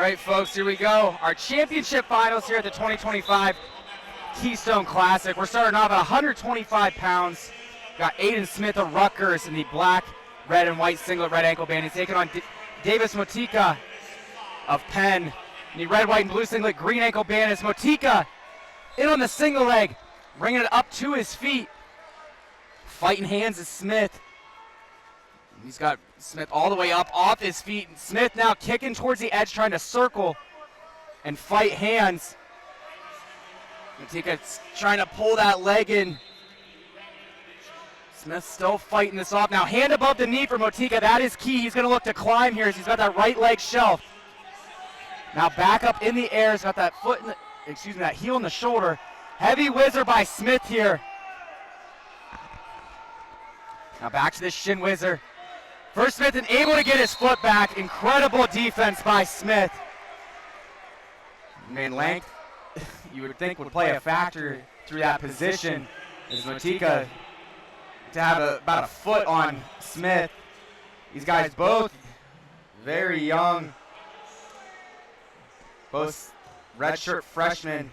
right, folks, here we go. Our championship finals here at the 2025 Keystone Classic. We're starting off at 125 pounds. Got Ayden Smith of Rutgers in the black, red, and white singlet red ankle band. He's taking on Davis Motyka of Penn in the red, white, and blue singlet green ankle band. As Motyka in on the single leg, bringing it up to his feet. Fighting hands is Smith. He's got Smith all the way up off his feet. And Smith now kicking towards the edge, trying to circle and fight hands. Motyka's trying to pull that leg in. Smith still fighting this off. Now hand above the knee for Motyka. That is key. He's going to look to climb here as he's got that right leg shelved. Now back up in the air. He's got that foot, in the, that heel in the shoulder. Heavy whizzer by Smith here. Now back to the shin whizzer. First Smith and able to get his foot back. Incredible defense by Smith. Man, length, you would think would play a factor through that position. As Motyka to have about a foot on Smith. These guys both very young. Both redshirt freshmen.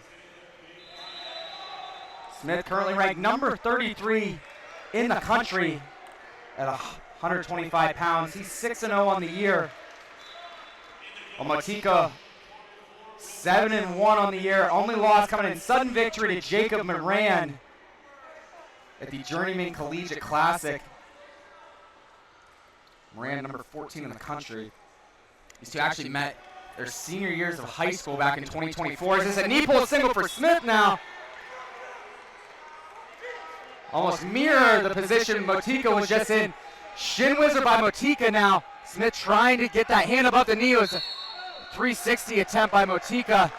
Smith currently ranked number 33 in the country at 125 pounds. He's 6-0 on the year. Motyka 7-1 on the year. Only loss coming in sudden victory to Jacob Moran at the Journeyman Collegiate Classic. Moran number 14 in the country. These two actually met their senior years of high school back in 2024. Is this a knee pull single for Smith now? Almost mirror the position Motyka was just in. Shin whizzer by Motyka now. Smith trying to get that hand above the knee. It was a 360 attempt by Motyka.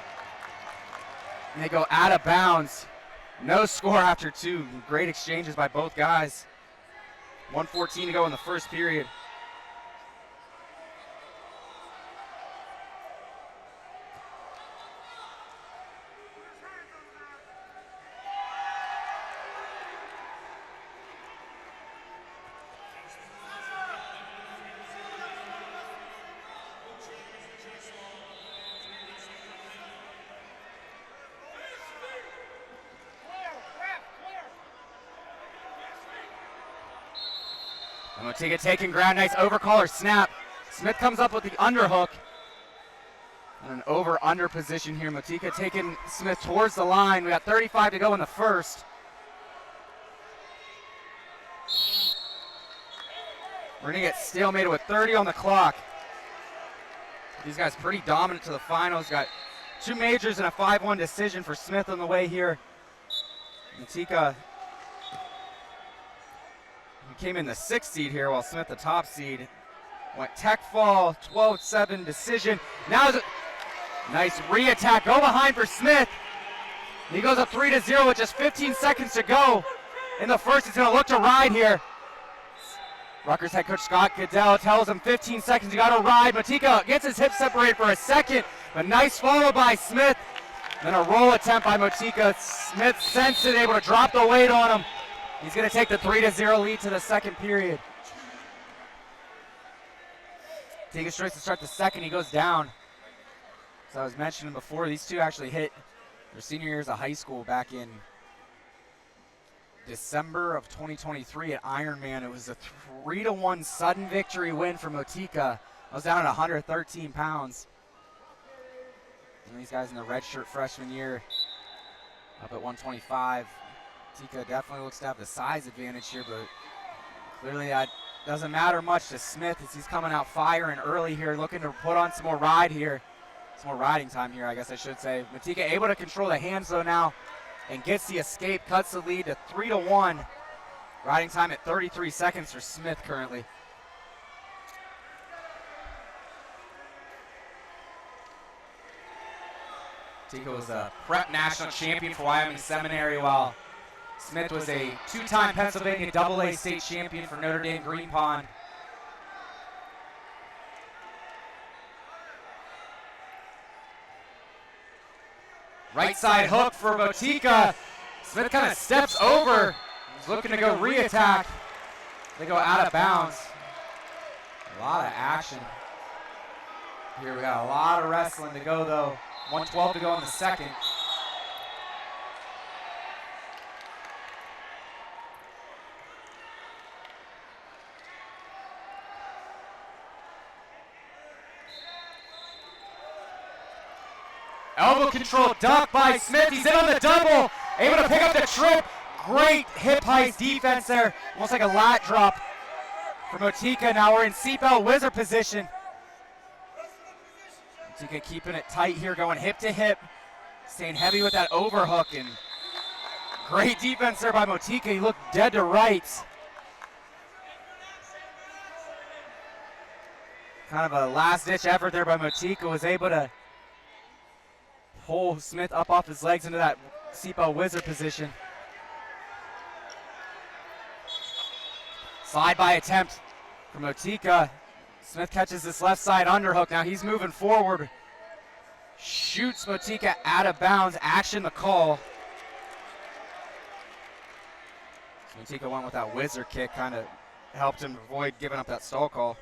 And they go out of bounds. No score after two. Great exchanges by both guys. 1:14 to go in the first period. Motyka taking ground, nice overcaller snap. Smith comes up with the underhook. And an over-under position here. Motyka taking Smith towards the line. We got 35 to go in the first. We're gonna get stalemated with 30 on the clock. These guys pretty dominant to the finals. Got two majors and a 5-1 decision for Smith on the way here. Motyka came in the 6th seed here, while Smith the top seed. Went tech fall, 12-7 decision. Now is a nice re-attack. Go behind for Smith. He goes up 3-0 with just 15 seconds to go in the first. He's going to look to ride here. Rutgers head coach Scott Goodell tells him 15 seconds, you got to ride. Motyka gets his hips separated for a second, but nice follow by Smith. Then a roll attempt by Motyka. Smith sensed it, able to drop the weight on him. He's going to take the 3-0 lead to the second period. Motyka strikes to start the second. He goes down. As I was mentioning before, these two actually hit their senior years of high school back in December of 2023 at Ironman. It was a 3-1 sudden victory win for Motyka. I was down at 113 pounds. And these guys in the redshirt freshman year up at 125. Motyka definitely looks to have the size advantage here, but clearly that doesn't matter much to Smith as he's coming out firing early here, looking to put on some more ride here. Some more riding time here, I guess I should say. Motyka able to control the hands though now and gets the escape, cuts the lead to 3-1. Riding time at 33 seconds for Smith currently. Motyka was a prep national champion for Wyoming Seminary, while Smith was a two-time Pennsylvania AA state champion for Notre Dame Green Pond. Right side hook for Motyka. Smith kind of steps over. He's looking to go re-attack. They go out of bounds. A lot of action. Here we got a lot of wrestling to go though. 1:12 to go in the second. Elbow control, duck by Smith. He's in on the double. Able to pick up the trip. Great hip heist defense there. Almost like a lat drop for Motyka. Now we're in seatbelt wizard position. Motyka keeping it tight here, going hip to hip. Staying heavy with that overhook. And great defense there by Motyka. He looked dead to rights. Kind of a last-ditch effort there by Motyka. Was able to pull Smith up off his legs into that seatbelt wizard position. Slide by attempt from Motyka. Smith catches this left side underhook. Now he's moving forward. Shoots Motyka out of bounds. Action the call. So Motyka went with that wizard kick. Kind of helped him avoid giving up that stall call.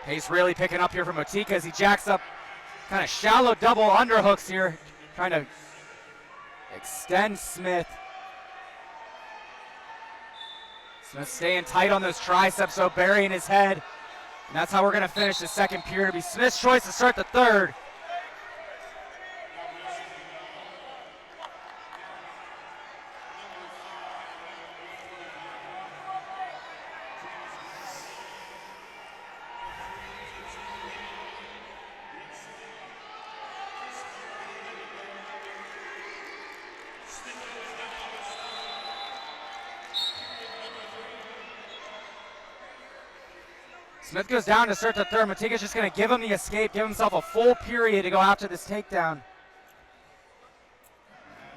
Pace really picking up here from Motyka as he jacks up kind of shallow double underhooks here, trying to extend Smith. Smith staying tight on those triceps, so burying his head. And that's how we're going to finish the second period. It'll be Smith's choice to start the third. Smith goes down to start the third. Motyka's just going to give him the escape, give himself a full period to go after this takedown.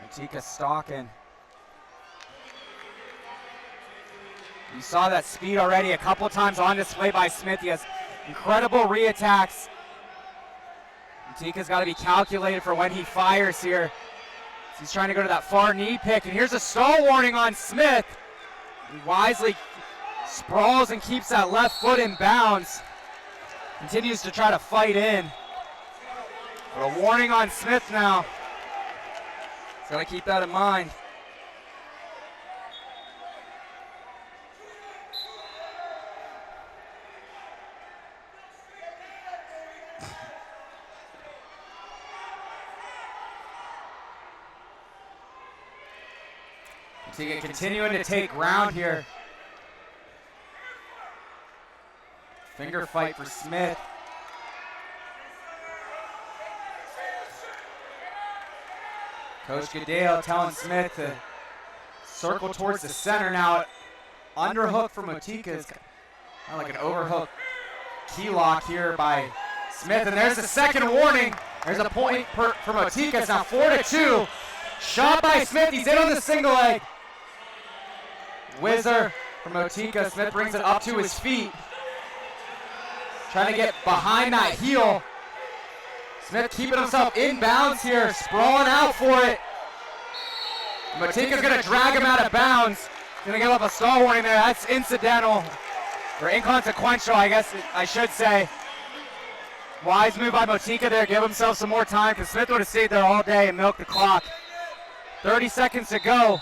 Motyka stalking. You saw that speed already a couple times on display by Smith. He has incredible re-attacks. Motyka's got to be calculated for when he fires here. He's trying to go to that far knee pick, and here's a stall warning on Smith. He wisely sprawls and keeps that left foot in bounds. Continues to try to fight in. But a warning on Smith now. He's got to keep that in mind. Motyka continuing to take ground here. Finger fight for Smith. Coach Goodale telling Smith to circle towards the center now. Underhook for Motyka is kind of like an overhook key lock here by Smith. And there's the second warning. There's a point for Motyka. It's now 4-2. Shot by Smith. He's in on the single leg. Whizzer from Motyka. Smith brings it up to his feet. Trying to get behind that heel. Smith keeping himself in bounds here, sprawling out for it. Motyka's going to drag him out of bounds. Going to give up a stall warning there. That's incidental, or inconsequential, I guess I should say. Wise move by Motyka there, give himself some more time, because Smith would have stayed there all day and milked the clock. 30 seconds to go.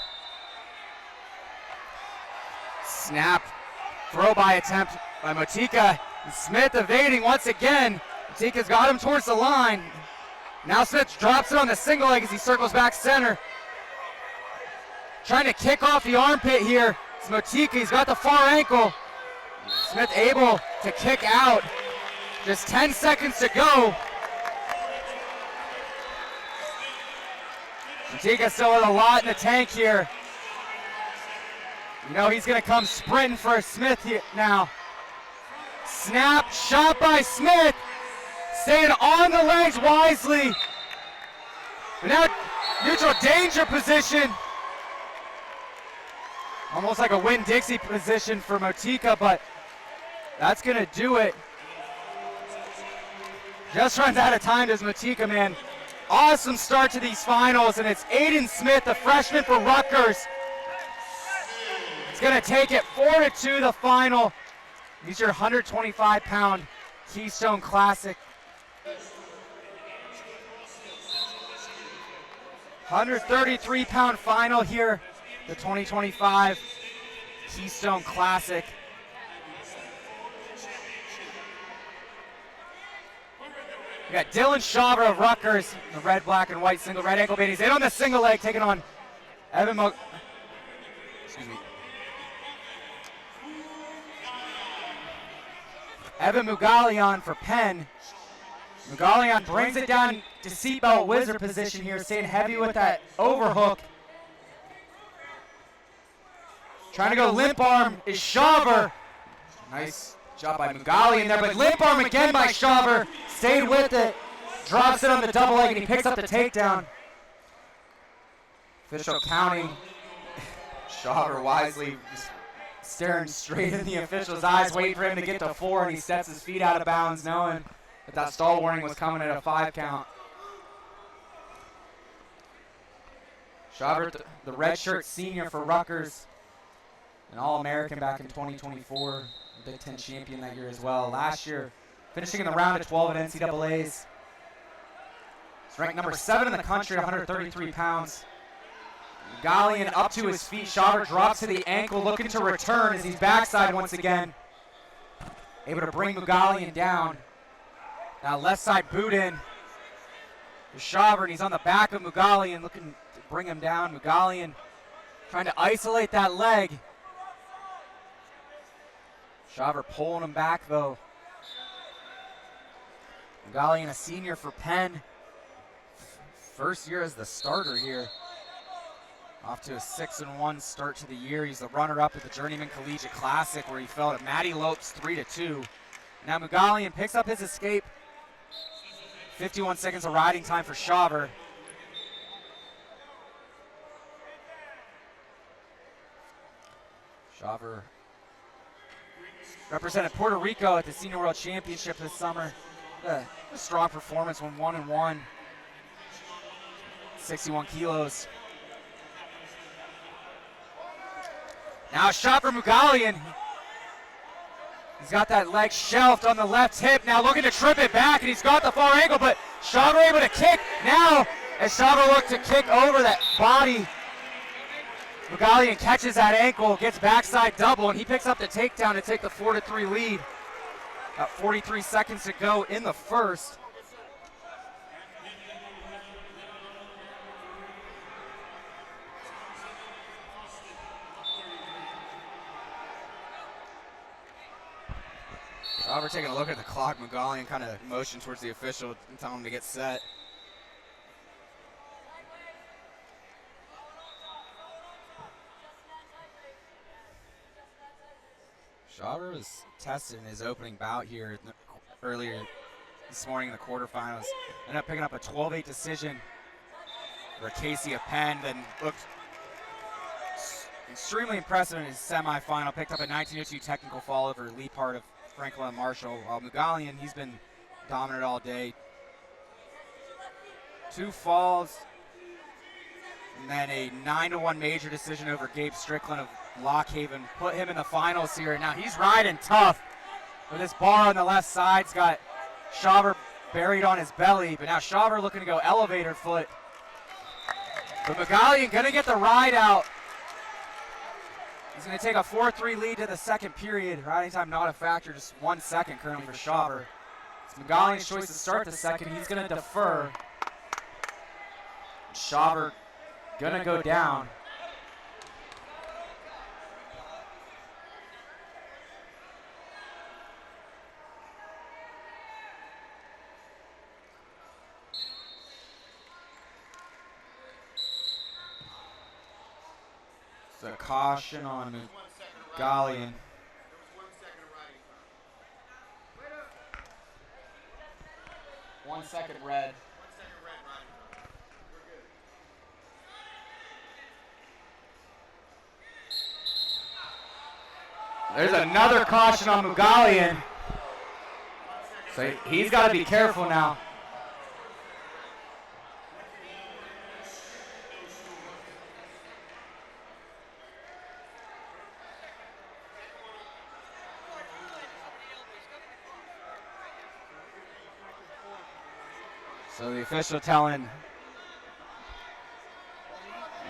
Snap, throw by attempt by Motyka. Smith evading once again. Motyka's got him towards the line. Now Smith drops it on the single leg as he circles back center. Trying to kick off the armpit here. It's Motyka, he's got the far ankle. Smith able to kick out. Just 10 seconds to go. Motyka still with a lot in the tank here. You know he's gonna come sprinting for Smith here now. Snap, shot by Smith. Staying on the legs wisely. But now neutral danger position. Almost like a Winn-Dixie position for Motyka, but that's gonna do it. Just runs out of time, does Motyka, man. awesome start to these finals, and it's Ayden Smith, the freshman for Rutgers. He's gonna take it 4-2 the final. He's your 125-pound Keystone Classic. 133-pound final here, the 2025 Keystone Classic. We got Dylan Shawver of Rutgers, the red, black, and white single red ankle band. He's in on the single leg, taking on Evan Mougalian for Penn. Mougalian brings it down to Seefeldt Wisler position here, staying heavy with that overhook. Trying to go limp arm is Shawver. Nice job by Mougalian there, but limp arm again by Shawver. Stayed with it, drops it on the double leg, and he picks up the takedown. Official counting. Shawver wisely just staring straight in the official's eyes, waiting for him to get to 4, and he sets his feet out of bounds, knowing that stall warning was coming at a 5 count. Shawver, the redshirt senior for Rutgers, an All-American back in 2024, a Big Ten champion that year as well. Last year, finishing in the round of 12 at NCAAs. He's ranked number 7 in the country at 133 pounds. Mougalian up to his feet. Shawver drops to the ankle, looking to return as he's backside once again. Able to bring Mougalian down. Now left side boot in to Shawver, and he's on the back of Mougalian, looking to bring him down. Mougalian trying to isolate that leg. Shawver pulling him back though. Mougalian, a senior for Penn. First year as the starter here. Off to a 6-1 start to the year. He's the runner-up at the Journeyman Collegiate Classic where he fell at Matty Lopes 3-2. Now Mougalian picks up his escape. 51 seconds of riding time for Shawver. Shawver represented Puerto Rico at the Senior World Championship this summer. A strong performance, went 1-1. 61 kilos. Now a shot for Mougalian. He's got that leg shelved on the left hip. Now looking to trip it back, and he's got the far ankle, but Shawver able to kick. Now, as Shawver looked to kick over that body, Mougalian catches that ankle, gets backside double, and he picks up the takedown to take the 4-3 lead. About 43 seconds to go in the first. Shawver taking a look at the clock. Mougalian kind of motioned towards the official and telling him to get set. Shawver was tested in his opening bout here earlier this morning in the quarterfinals. Ended up picking up a 12-8 decision for Casey of Penn, then looked extremely impressive in his semifinal. Picked up a 19-2 technical fall over Lee Part of Franklin and Marshall. While Mougalian, he's been dominant all day. 2 falls, and then a 9-1 major decision over Gabe Strickland of Lockhaven. Put him in the finals here. Now he's riding tough with this bar on the left side. He's got Shawver buried on his belly, but now Shawver looking to go elevator foot. But Mougalian gonna get the ride out. He's going to take a 4-3 lead to the second period. Riding time not a factor, just 1 second currently for Shawver. It's Mougalian's choice to start the second. He's going to defer. Shawver going to go down. A caution on Mougalian. 1 second red. There's another caution on Mougalian. So he's got to be careful now. So the official telling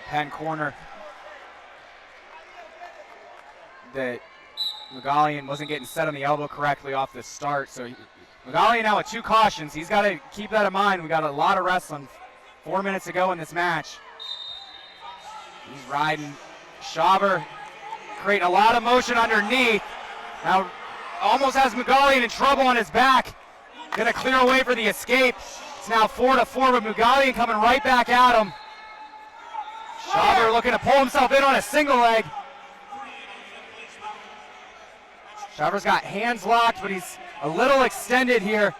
Penn corner that Mougalian wasn't getting set on the elbow correctly off the start. So Mougalian now with 2 cautions. He's got to keep that in mind. We got a lot of wrestling. 4 minutes to go in this match. He's riding Shawver, creating a lot of motion underneath. Now almost has Mougalian in trouble on his back. Gonna clear away for the escape. It's now 4-4 with Mougalian coming right back at him. Shawver looking to pull himself in on a single leg. Shawver's got hands locked, but he's a little extended here.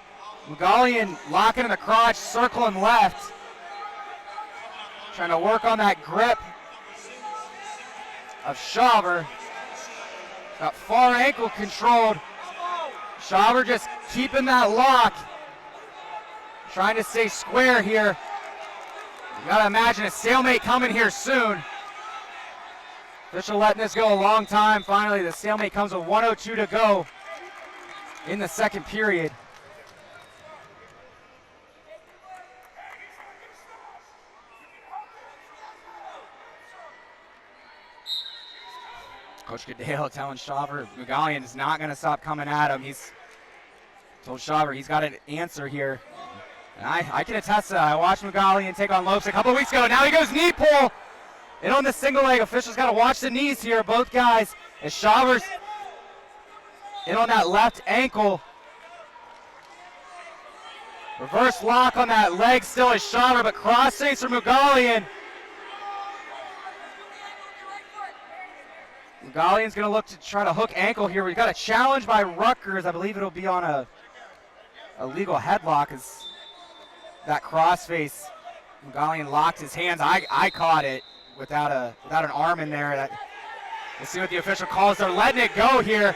Mougalian locking in the crotch, circling left. Trying to work on that grip of Shawver. Got far ankle controlled. Shawver just keeping that lock. Trying to stay square here. You gotta imagine a stalemate coming here soon. Official letting this go a long time. Finally, the stalemate comes with 1:02 to go in the second period. Coach Goodale telling Shawver Mougalian is not going to stop coming at him. He's told Shawver he's got an answer here. And I can attest to that. I watched Mougalian take on Lopes a couple weeks ago. Now he goes knee pull. In on the single leg. Officials got to watch the knees here. Both guys. As Shawver's in on that left ankle. Reverse lock on that leg still is Shawver, but cross face for Mougalian. Mougalian's going to look to try to hook ankle here. We've got a challenge by Rutgers. I believe it'll be on a legal headlock as that crossface. Mougalian locked his hands. I caught it without an arm in there. We'll see what the official calls. They're letting it go here.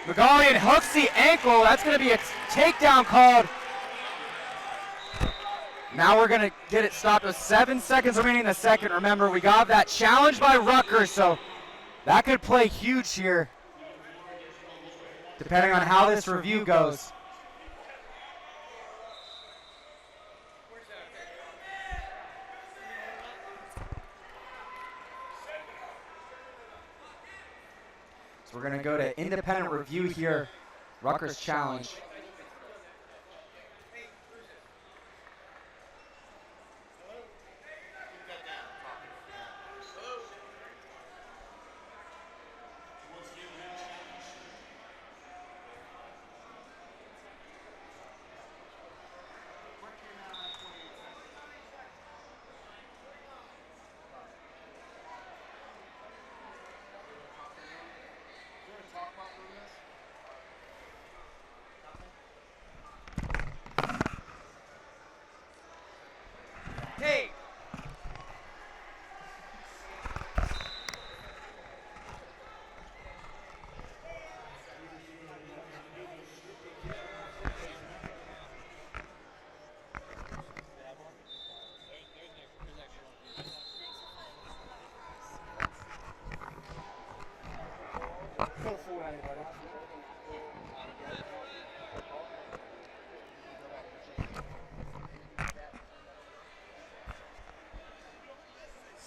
Mougalian hooks the ankle. That's going to be a takedown called. Now we're going to get it stopped with 7 seconds remaining in the second. Remember, we got that challenge by Rutgers, so that could play huge here, depending on how this review goes. So we're going to go to independent review here. Rutgers challenge.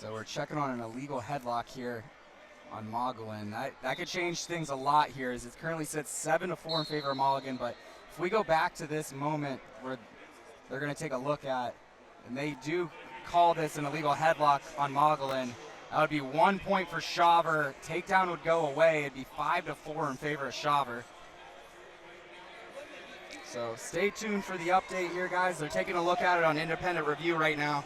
So we're checking on an illegal headlock here on Mougalian. That could change things a lot here, as it currently sits 7-4 in favor of Mougalian. But if we go back to this moment where they're going to take a look at, and they do call this an illegal headlock on Mougalian, that would be 1 point for Shawver. Takedown would go away. It'd be 5-4 in favor of Shawver. So stay tuned for the update here, guys. They're taking a look at it on independent review right now.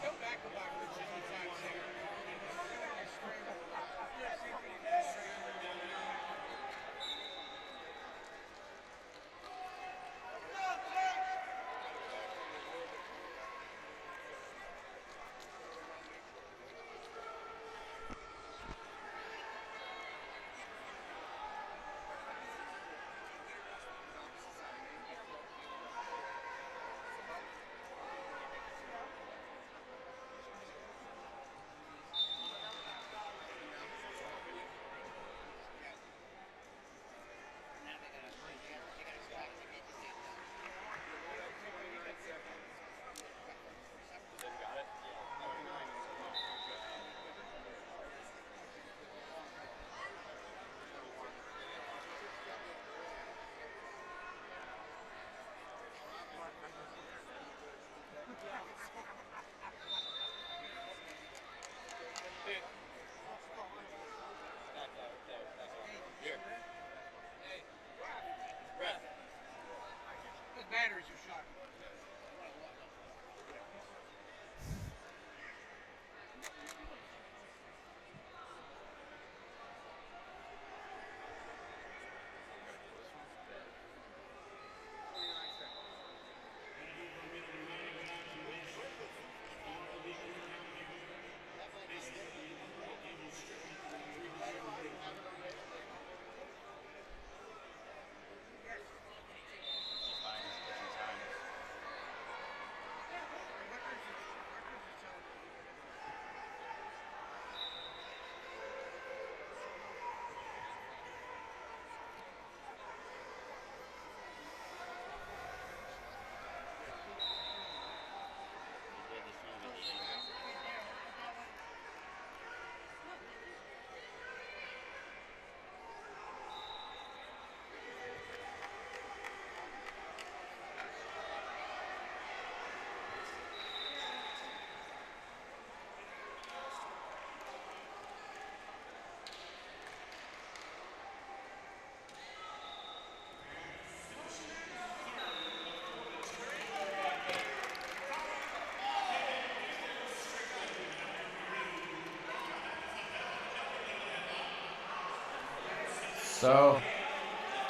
So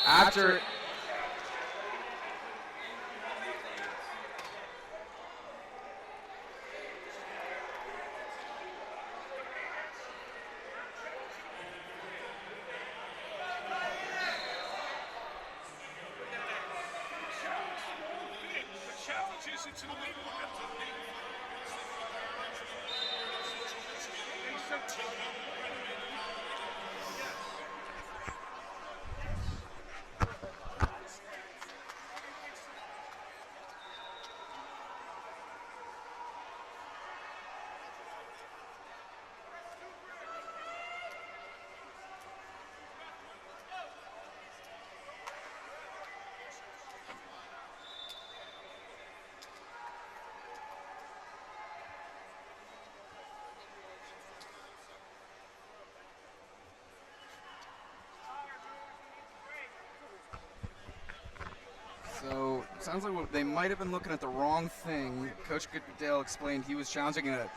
after So, sounds like they might have been looking at the wrong thing. Coach Goodell explained he was challenging a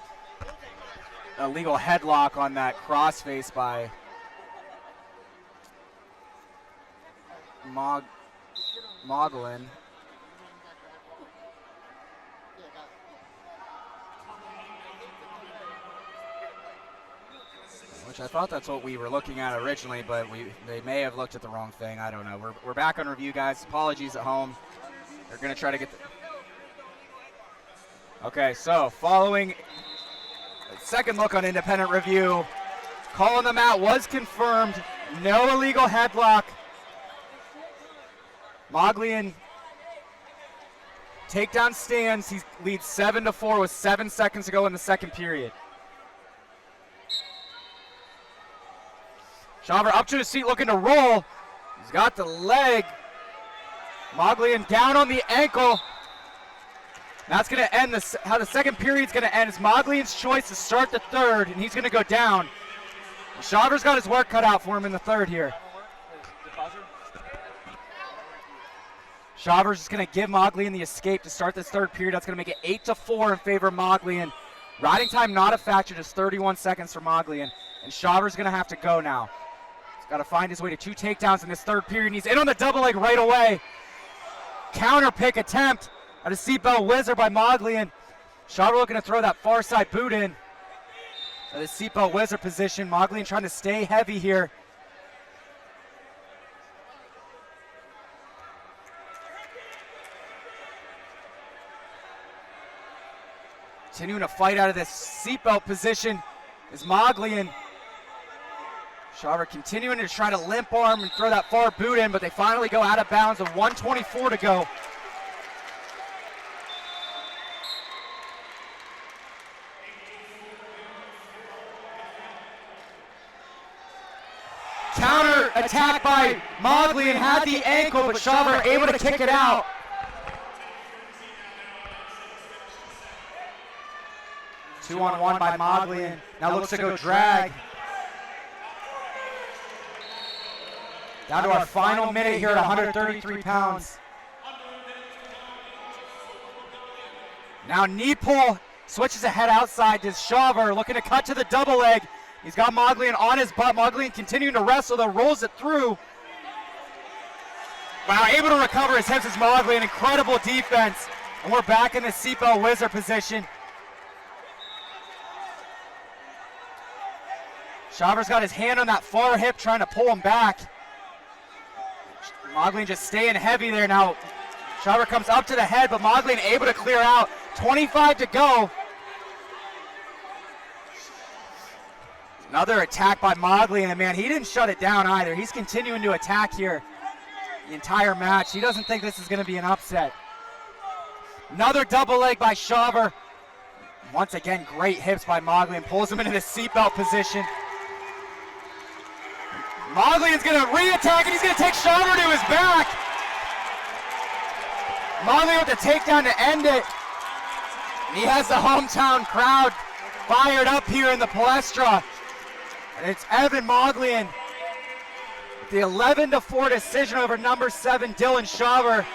illegal headlock on that crossface by Mougalian. Which I thought that's what we were looking at originally, but they may have looked at the wrong thing. I don't know. We're back on review, guys. Apologies at home. They're going to try to get the... Okay, so following a second look on independent review, calling them out was confirmed. No illegal headlock. Mougalian takedown stands. He leads 7-4 with 7 seconds to go in the second period. Shawver up to his feet looking to roll. He's got the leg. Mougalian down on the ankle. That's going to end how the second period's going to end. It's Mougalian's choice to start the third, and he's going to go down. Shawver's got his work cut out for him in the third here. Shawver's just going to give Mougalian the escape to start this third period. That's going to make it 8-4 in favor of Mougalian. Riding time not a factor, just 31 seconds for Mougalian. And Shawver's going to have to go now. He's got to find his way to 2 takedowns in this third period. And he's in on the double leg right away. Counter pick attempt at a seatbelt whizzer by Mougalian. Shawver looking to throw that far side boot in. At the seatbelt whizzer position. Mougalian trying to stay heavy here. Continuing to fight out of this seatbelt position is Mougalian. Shawver continuing to try to limp arm and throw that far boot in, but they finally go out of bounds with 1:24 to go. Counter attack by Mougalian, had the ankle, but Shawver able to kick it out. Two-on-one by Mougalian. Now looks to go drag. Down to our final minute here at 133 pounds. Now knee pull, switches the head outside to Shawver, looking to cut to the double leg. He's got Mougalian on his butt. Mougalian continuing to wrestle, though rolls it through. Wow, able to recover his hips as Mougalian. Incredible defense. And we're back in the seatbelt whizzer position. Shawver's got his hand on that far hip trying to pull him back. Mougalian just staying heavy there now. Shawver comes up to the head, but Mougalian able to clear out. 25 to go. Another attack by Mougalian, and man, he didn't shut it down either. He's continuing to attack here the entire match. He doesn't think this is going to be an upset. Another double leg by Shawver. Once again, great hips by Mougalian. Pulls him into the seatbelt position. Mougalian's going to re-attack, and he's going to take Shawver to his back. Mougalian with the takedown to end it. And he has the hometown crowd fired up here in the Palestra. And it's Evan Mougalian with the 11-4 decision over number 7, Dylan Shawver.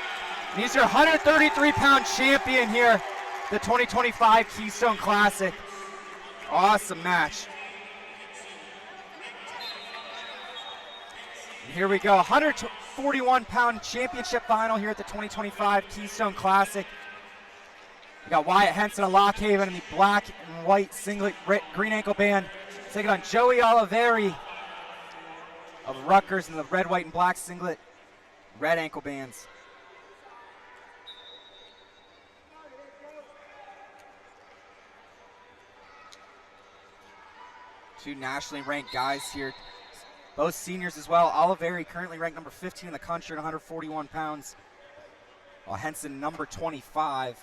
And he's your 133-pound champion here, the 2025 Keystone Classic. Awesome match. Here we go, 141-pound championship final here at the 2025 Keystone Classic. We got Wyatt, Henson of Lockhaven in the black and white singlet, green ankle band, taking on Joey Oliveri of Rutgers in the red, white, and black singlet, red ankle bands. Two nationally ranked guys here, both seniors as well. Oliveri currently ranked number 15 in the country at 141 pounds, while Henson number 25.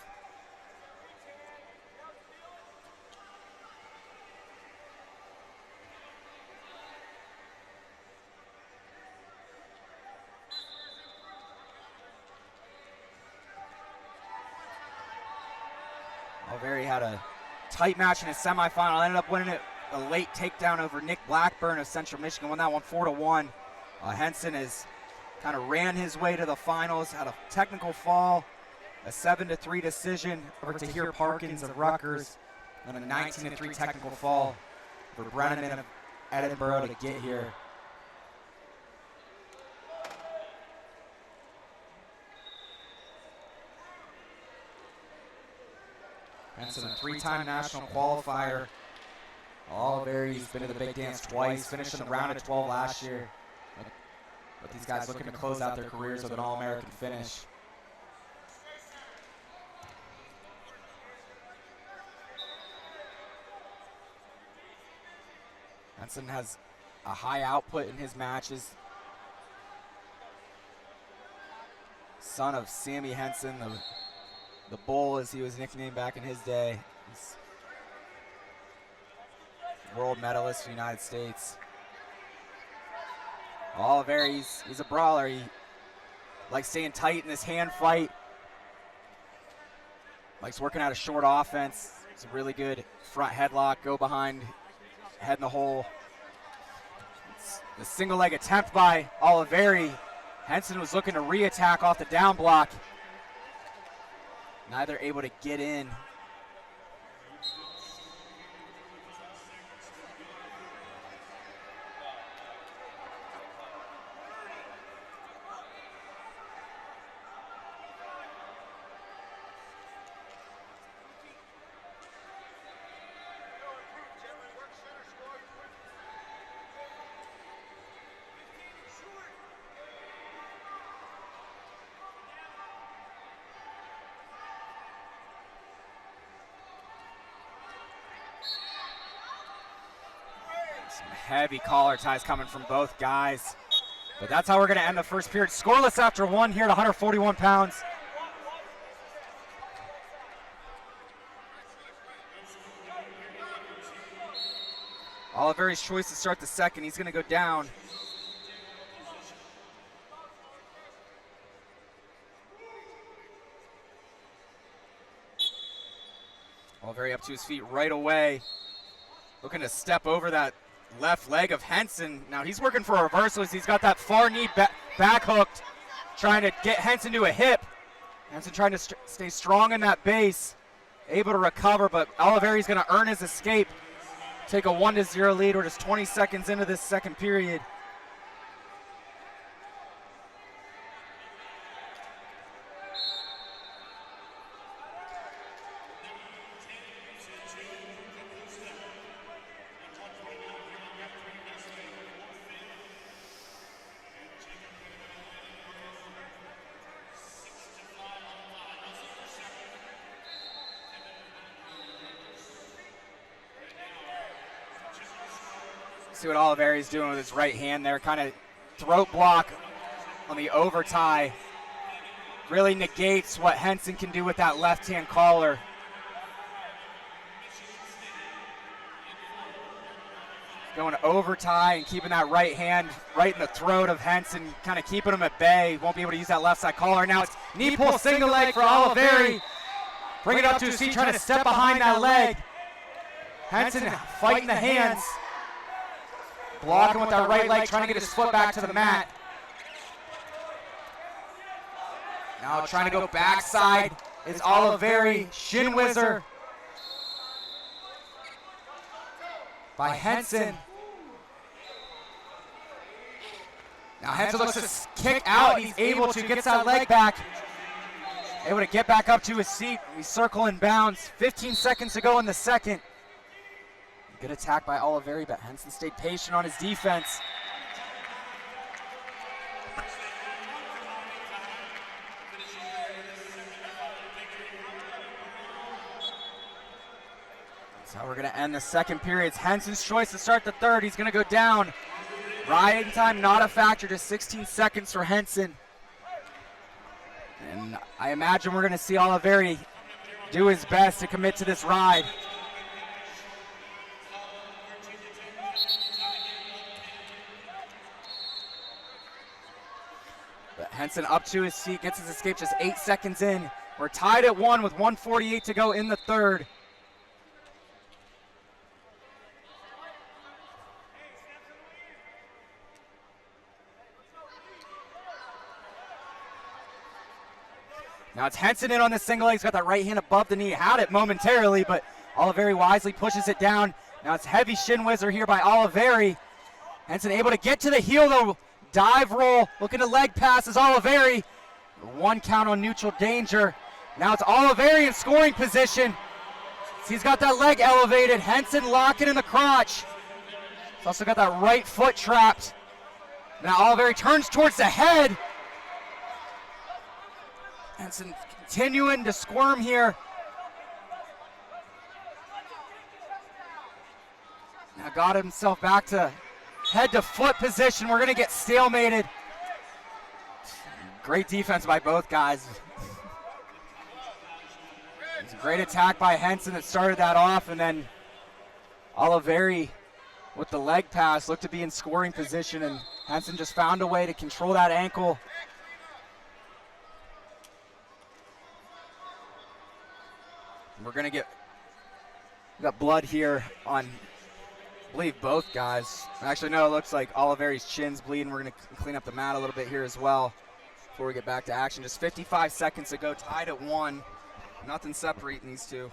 Oliveri had a tight match in his semifinal, ended up winning it a late takedown over Nick Blackburn of Central Michigan, won that one 4-1. Henson has kind of ran his way to the finals, had a technical fall, a 7-3 decision over Tahir Parkins of Rutgers, and a 19-3 technical fall for Brenneman of Edinboro to get here. Henson, a three-time national qualifier. Oliveri's been to the big dance twice, finished in the round of 12 last year. But these guys looking to close out their careers with an All-American finish. Henson has a high output in his matches. Son of Sammy Henson, the Bull, as he was nicknamed back in his day. He's world medalist for the United States. Oliveri, he's a brawler. He likes staying tight in this hand fight. Likes working out a short offense. It's a really good front headlock, go behind, head in the hole. It's the single leg attempt by Oliveri. Henson was looking to re-attack off the down block. Neither able to get in. Heavy collar ties coming from both guys. But that's how we're going to end the first period. Scoreless after one here at 141 pounds. Oliveri's choice to start the second. He's going to go down. Oliveri up to his feet right away. Looking to step over that left leg of Henson. Now he's working for reversals. He's got that far knee back hooked, trying to get Henson to a hip. Henson trying to stay strong in that base, able to recover, but Oliveri's going to earn his escape. Take a 1-0 lead. We're just 20 seconds into this second period. See what Oliveri's doing with his right hand there, kind of throat block on the over tie. Really negates what Henson can do with that left hand collar. Going over tie and keeping that right hand right in the throat of Henson, kind of keeping him at bay. Won't be able to use that left side collar. Now it's knee pull single leg for Oliveri. Bring it up to his feet, trying to step behind that leg. Henson fighting the hands. Blocking with that right leg, trying to get his foot back to the mat. Now trying to go backside is Oliveri. Shin whizzer by Henson. Now Henson looks to kick out, and he's able to, gets that leg back. Able to get back up to his seat. He's circling bounds. 15 seconds to go in the second. Good attack by Oliveri, but Henson stayed patient on his defense. That's how we're going to end the second period. It's Henson's choice to start the third. He's going to go down. Riding time not a factor, just 16 seconds for Henson. And I imagine we're going to see Oliveri do his best to commit to this ride. But Henson up to his seat, gets his escape just 8 seconds in. We're tied at 1 with 1:48 to go in the third. Now it's Henson in on the single leg. He's got that right hand above the knee. Had it momentarily, but Oliveri wisely pushes it down. Now it's heavy shin whizzer here by Oliveri. Henson able to get to the heel though. Dive roll, looking to leg pass is Oliveri. 1 count on neutral danger. Now it's Oliveri in scoring position. He's got that leg elevated. Henson locking in the crotch. He's also got that right foot trapped. Now Oliveri turns towards the head. Henson continuing to squirm here. Now got himself back to head to foot position. We're going to get stalemated. Great defense by both guys. It's a great attack by Henson that started that off, and then Oliveri with the leg pass looked to be in scoring position, and Henson just found a way to control that ankle. We're going to get got blood here on, I believe, both guys. Actually, no, it looks like Oliveri's chin's bleeding. We're going to clean up the mat a little bit here as well before we get back to action. Just 55 seconds to go, tied at 1. Nothing separating these two.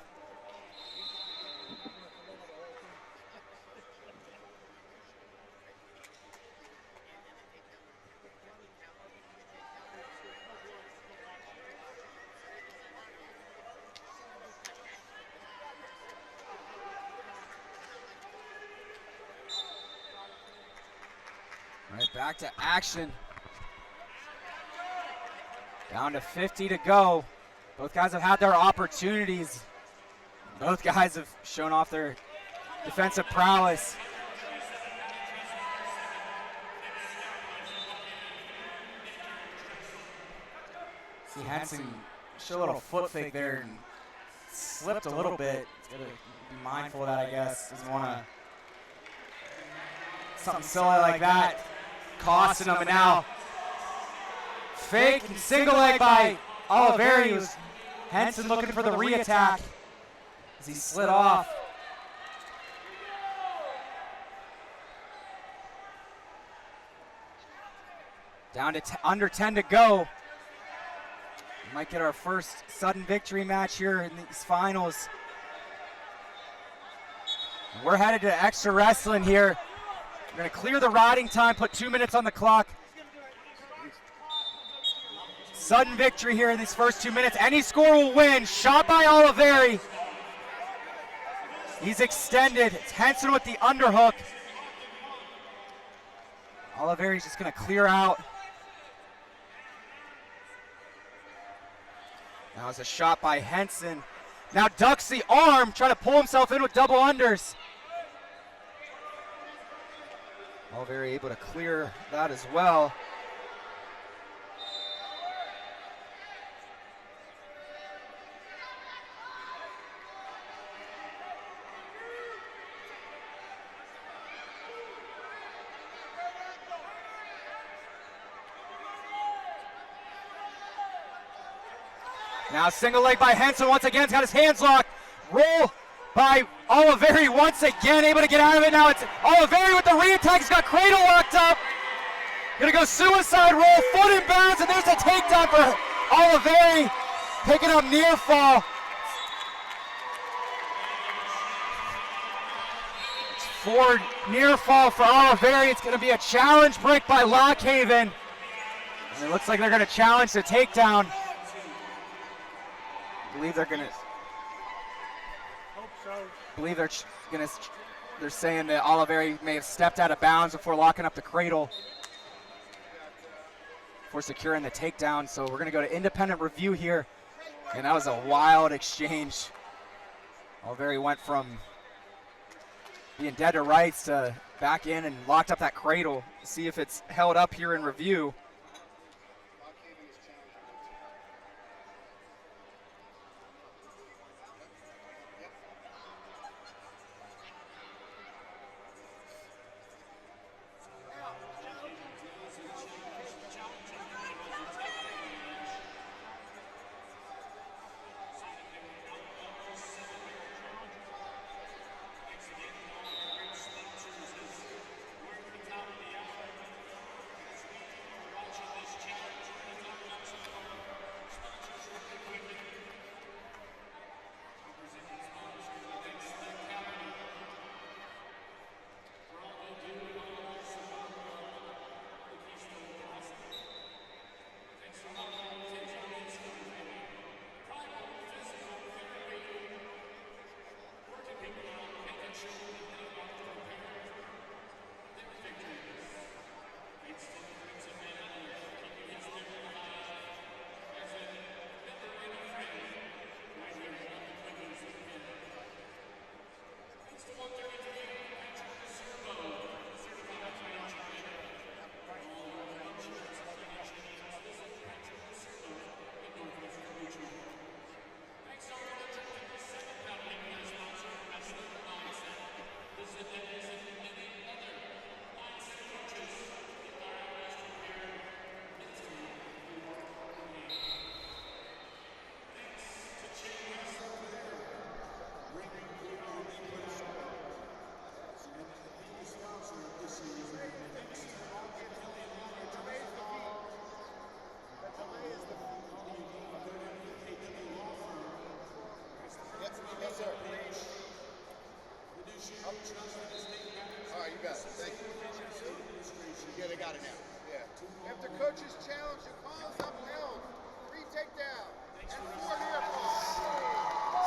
Right, back to action. Down to 50 to go. Both guys have had their opportunities. Both guys have shown off their defensive prowess. See Henson show a little foot fake there and slipped a little bit. He's got to be mindful of that, I guess. Doesn't want to something silly like that costing him. And now fake and single leg by Oliveri. Was Henson looking for the re-attack as he slid off. Down to under 10 to go. We might get our first sudden victory match here in these finals. We're headed to extra wrestling here. We're going to clear the riding time, put 2 minutes on the clock. Sudden victory here in these first 2 minutes. Any score will win. Shot by Oliveri. He's extended. It's Henson with the underhook. Oliveri's just going to clear out. Now it's a shot by Henson. Now ducks the arm, trying to pull himself in with double unders. Oliveri able to clear that as well. Now single leg by Henson once again. He's got his hands locked. Roll by Oliveri once again, able to get out of it. Now it's Oliveri with the re-attack. He's got cradle locked up. Gonna go suicide roll, foot in bounds, and there's a takedown for Oliveri, picking up near fall. It's Forward near fall for Oliveri. It's going to be a challenge break by Lockhaven. And it looks like they're going to challenge the takedown. I believe they're going to. They're saying that Oliveri may have stepped out of bounds before locking up the cradle for securing the takedown. So we're going to go to independent review here. And that was a wild exchange. Oliveri went from being dead to rights to back in and locked up that cradle. See if it's held up here in review.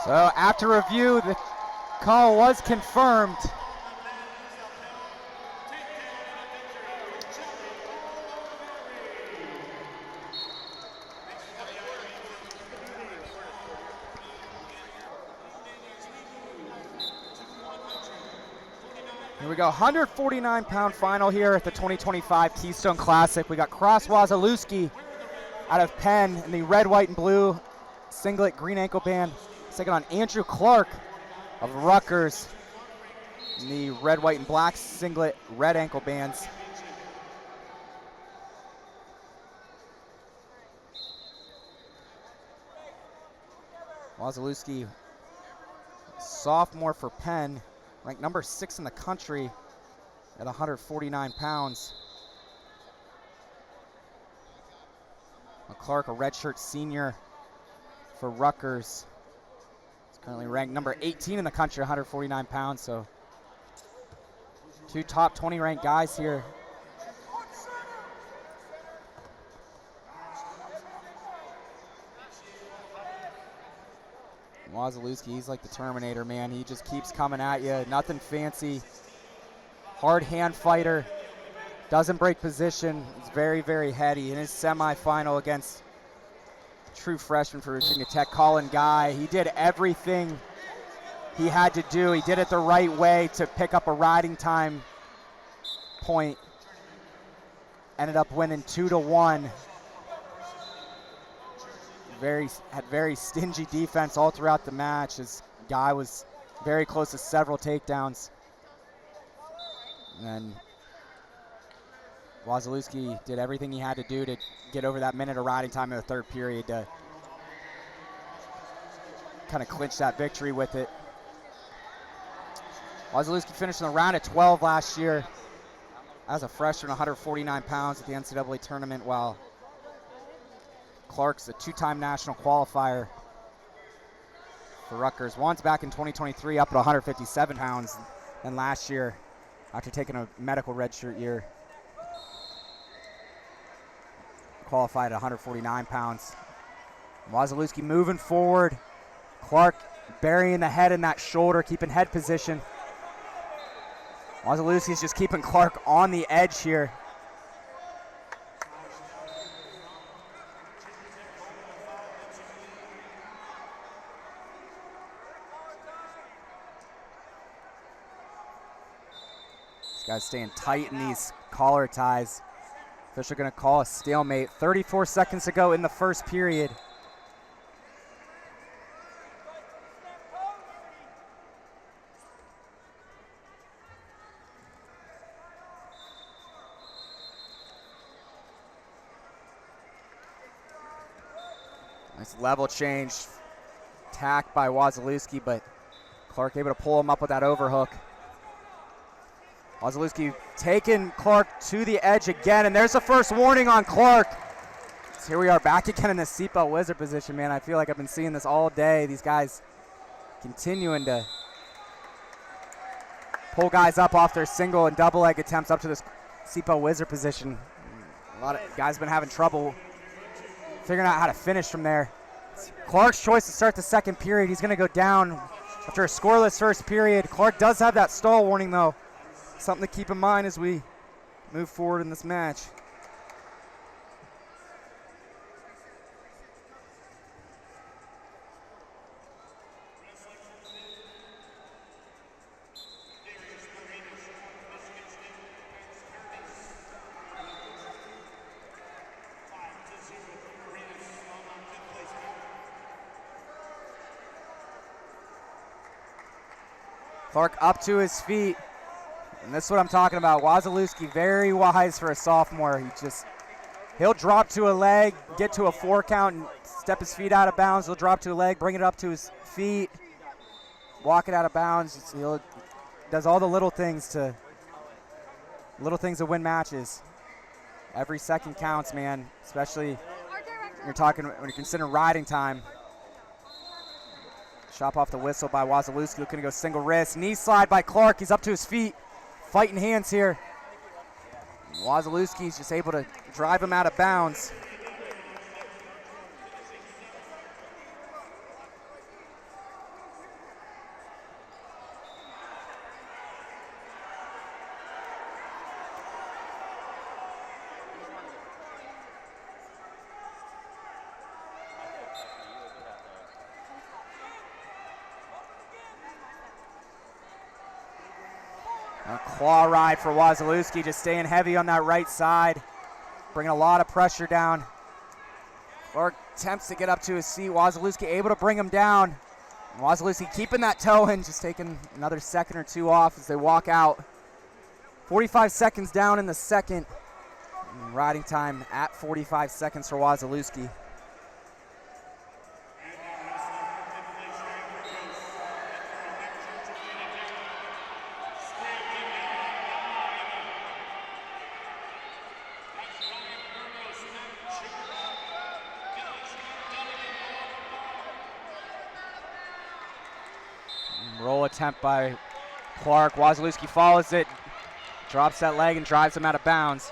So after review, the call was confirmed. Here we go, 149-pound final here at the 2025 Keystone Classic. We got Cross Wasilewski out of Penn in the red, white, and blue singlet, green ankle band. Taking on Andrew Clark of Rutgers in the red, white, and black singlet, red ankle bands. Wasilewski, sophomore for Penn, ranked number 6 in the country at 149 pounds. Clark, a redshirt senior for Rutgers. Currently ranked number 18 in the country, 149 pounds, so two top 20 ranked guys here. Wasilewski, he's like the Terminator, man. He just keeps coming at you, nothing fancy. Hard hand fighter, doesn't break position. He's very, very heady. In his semifinal against true freshman for Virginia Tech, Colin Guy, he did everything he had to do. He did it the right way to pick up a riding time point. Ended up winning 2-1. Had very stingy defense all throughout the match. His guy was very close to several takedowns. And Wasilewski did everything he had to do to get over that minute of riding time in the third period to kind of clinch that victory with it. Wasilewski finished in the round at 12 last year as a freshman, 149 pounds at the NCAA tournament, while Clark's a two-time national qualifier for Rutgers. One's back in 2023 up at 157 pounds, and last year after taking a medical redshirt year. Qualified at 149 pounds. Wasilewski moving forward. Clark burying the head in that shoulder, keeping head position. Wasilewski's just keeping Clark on the edge here. This guy's staying tight in these collar ties. Official going to call a stalemate. 34 seconds to go in the first period. Nice level change. Attack by Wasilewski, but Clark able to pull him up with that overhook. Wasilewski taking Clark to the edge again, and there's the first warning on Clark. So here we are back again in the Seefeldt wizard position, man. I feel like I've been seeing this all day. These guys continuing to pull guys up off their single and double leg attempts up to this Seefeldt wizard position. A lot of guys have been having trouble figuring out how to finish from there. It's Clark's choice to start the second period. He's going to go down after a scoreless first period. Clark does have that stall warning, though. Something to keep in mind as we move forward in this match. Clark up to his feet. And that's what I'm talking about. Wasilewski, very wise for a sophomore. He'll drop to a leg, get to a 4 count, and step his feet out of bounds. He'll drop to a leg, bring it up to his feet, walk it out of bounds. He does all the little things to win matches. Every second counts, man. Especially when you're considering riding time. Chop off the whistle by Wasilewski, looking to go single wrist. Knee slide by Clark. He's up to his feet. Fighting hands here. Wasilewski's just able to drive him out of bounds. A claw ride for Wasilewski, just staying heavy on that right side, bringing a lot of pressure down. Clark attempts to get up to his feet. Wasilewski able to bring him down. Wasilewski keeping that toe in, just taking another second or two off as they walk out. 45 seconds down in the second. And riding time at 45 seconds for Wasilewski. Roll attempt by Clark. Wasilewski follows it, drops that leg and drives him out of bounds.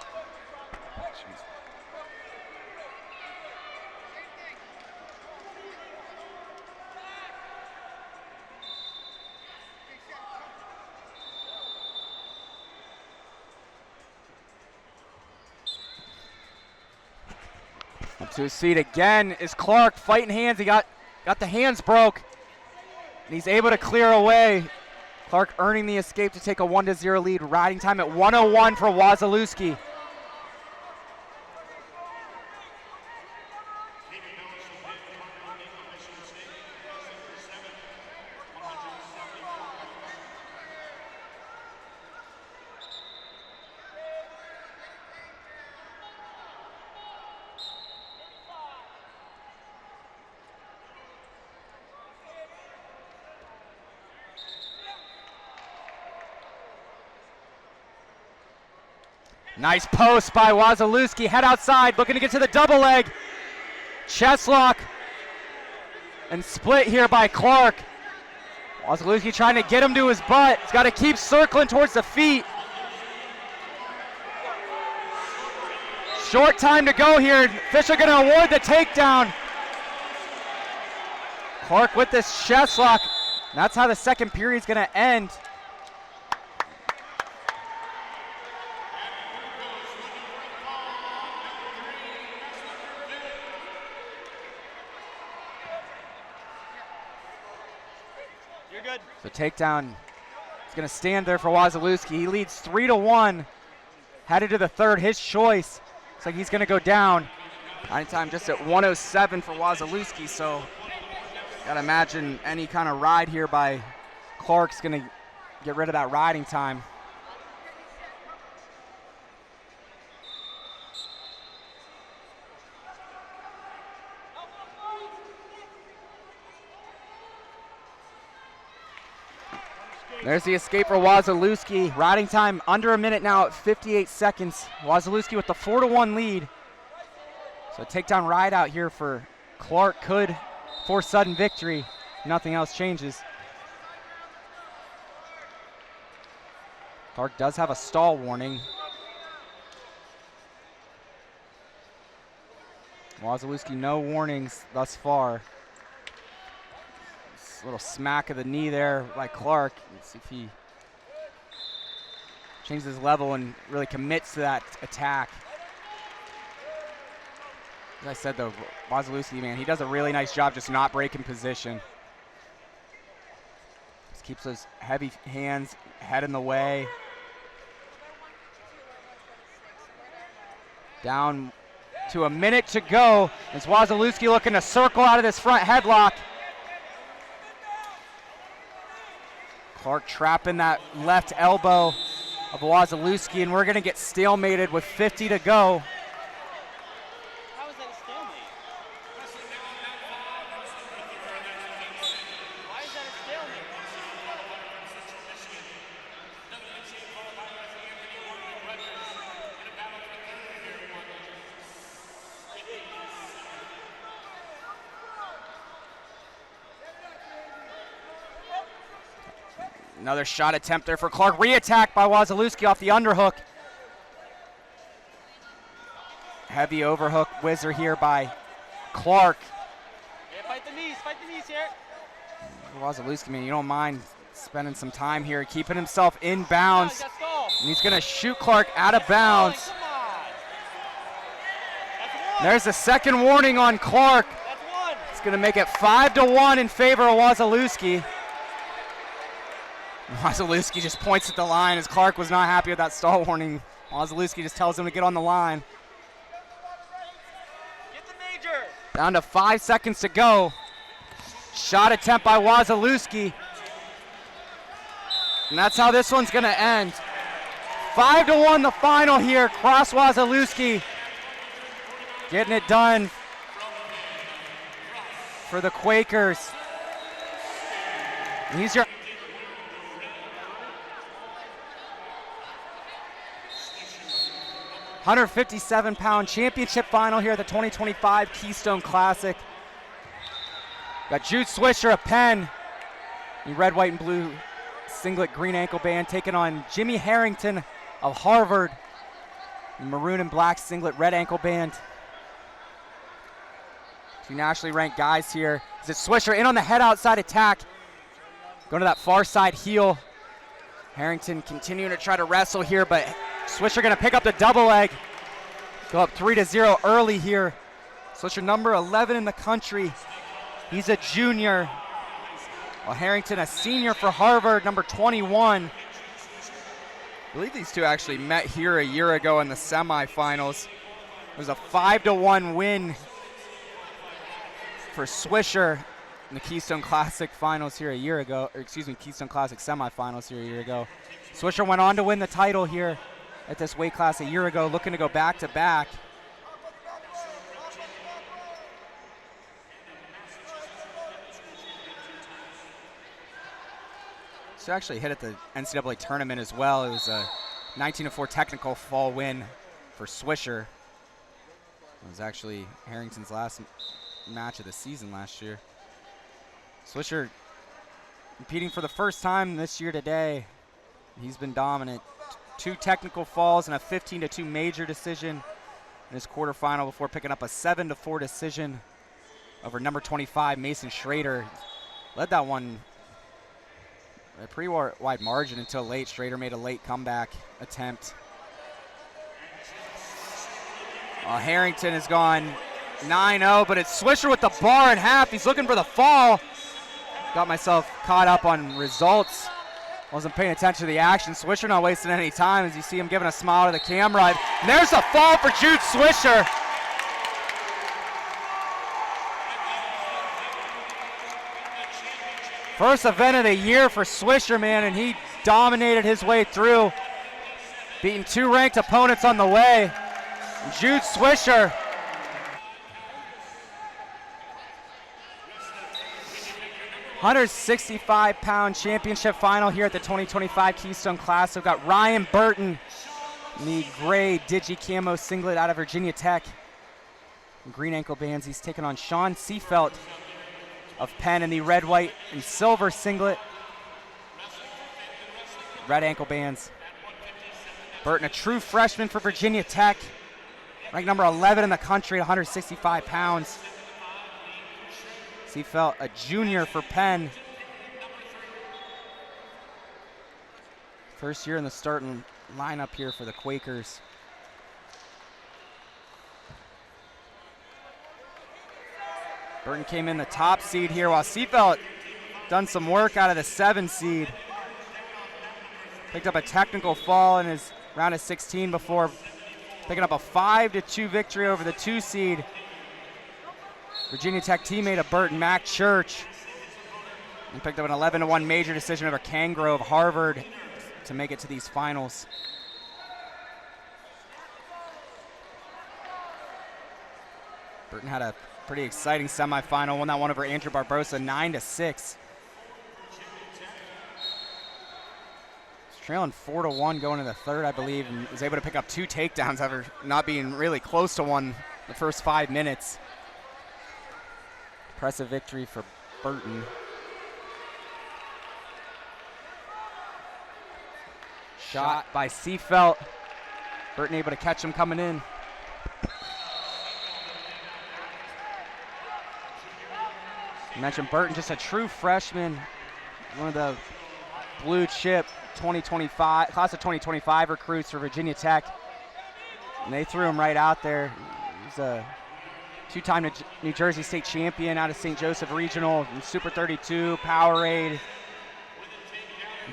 Up to his seat again is Clark, fighting hands. He got the hands broke. And he's able to clear away. Clark earning the escape to take a 1-0 lead. Riding time at 1:01 for Wasilewski. Nice post by Wasilewski, head outside, looking to get to the double leg. Chest lock and split here by Clark. Wasilewski trying to get him to his butt. He's got to keep circling towards the feet. Short time to go here. Fisher going to award the takedown. Clark with this chest lock. That's how the second period's going to end. You're good. So takedown is going to stand there for Wasilewski. He leads 3-1. Headed to the third, his choice. Looks like he's going to go down. Riding time just at 1:07 for Wasilewski, so gotta imagine any kind of ride here by Clark's going to get rid of that riding time. There's the escape for Wasilewski. Riding time under a minute now at 58 seconds. Wasilewski with the 4-1 lead. So a takedown ride out here for Clark could force sudden victory. Nothing else changes. Clark does have a stall warning. Wasilewski, no warnings thus far. Little smack of the knee there by Clark. Let's see if he changes his level and really commits to that attack. As I said though, Wasilewski, man, he does a really nice job just not breaking position. Just keeps those heavy hands, head in the way. Down to a minute to go. As Wasilewski looking to circle out of this front headlock. Clark trapping that left elbow of Wasilewski, and we're going to get stalemated with 50 to go. How is that a stalemate? Why is that a stalemate? Another shot attempt there for Clark. Re-attack by Wasilewski off the underhook. Heavy overhook whizzer here by Clark. Yeah, fight the knees here. Wasilewski, man, you don't mind spending some time here, keeping himself in bounds. Come on, stall. And he's gonna shoot Clark out of bounds. Come on. That's one. There's the second warning on Clark. That's one. It's gonna make it 5-1 in favor of Wasilewski. Wasilewski just points at the line as Clark was not happy with that stall warning. Wasilewski just tells him to get on the line. Get the major. Down to 5 seconds to go. Shot attempt by Wasilewski. And that's how this one's gonna end. 5-1 the final here. Cross Wasilewski getting it done for the Quakers. And he's your 157-pound championship final here at the 2025 Keystone Classic. Got Jude Swisher of Penn, the red, white, and blue singlet green ankle band, taking on Jimmy Harrington of Harvard, the maroon and black singlet red ankle band. Two nationally ranked guys here. Is it Swisher in on the head outside attack, going to that far side heel. Harrington continuing to try to wrestle here, but Swisher gonna pick up the double leg. Go up 3-0 early here. Swisher number 11 in the country. He's a junior. While Harrington a senior for Harvard, number 21. I believe these two actually met here a year ago in the semifinals. It was a 5-1 win for Swisher in the Keystone Classic finals here a year ago, or excuse me, Keystone Classic semifinals here a year ago. Swisher went on to win the title here at this weight class a year ago, looking to go back to back. So actually hit at the NCAA tournament as well. It was a 19-4 technical fall win for Swisher. It was actually Harrington's last match of the season last year. Swisher competing for the first time this year today. He's been dominant. 2 technical falls and a 15-2 major decision in his quarterfinal before picking up a 7-4 decision over number 25, Mason Schrader. Led that one a pretty wide margin until late. Schrader made a late comeback attempt. Harrington has gone 9-0, but it's Swisher with the bar in half. He's looking for the fall. Got myself caught up on results. Wasn't paying attention to the action. Swisher not wasting any time as you see him giving a smile to the camera. And there's a fall for Jude Swisher. First event of the year for Swisher, man, and he dominated his way through, beating 2 ranked opponents on the way. Jude Swisher. £165 championship final here at the 2025 Keystone Class. We've got Ryan Burton in the gray digi camo singlet out of Virginia Tech. In green ankle bands, he's taking on Sean Seefeldt of Penn in the red, white, and silver singlet. Red ankle bands. Burton, a true freshman for Virginia Tech, ranked number 11 in the country at 165 pounds. Seefeldt, a junior for Penn. First year in the starting lineup here for the Quakers. Burton came in the top seed here, while Seefeldt done some work out of the 7 seed. Picked up a technical fall in his round of 16 before picking up a 5-2 victory over the 2 seed. Virginia Tech teammate of Burton, Mac Church. And picked up an 11-1 major decision over Kangro of Harvard to make it to these finals. Burton had a pretty exciting semifinal, won that one over Andrew Barbosa 9-6. Trailing 4-1 going into the third, I believe, and was able to pick up 2 takedowns after not being really close to one the first 5 minutes. Impressive victory for Burton. Shot by Seefeldt. Burton able to catch him coming in. I mentioned Burton, just a true freshman, one of the blue chip 2025 class of 2025 recruits for Virginia Tech, and they threw him right out there. He's a 2-time New Jersey State champion out of St. Joseph Regional, Super 32, Powerade,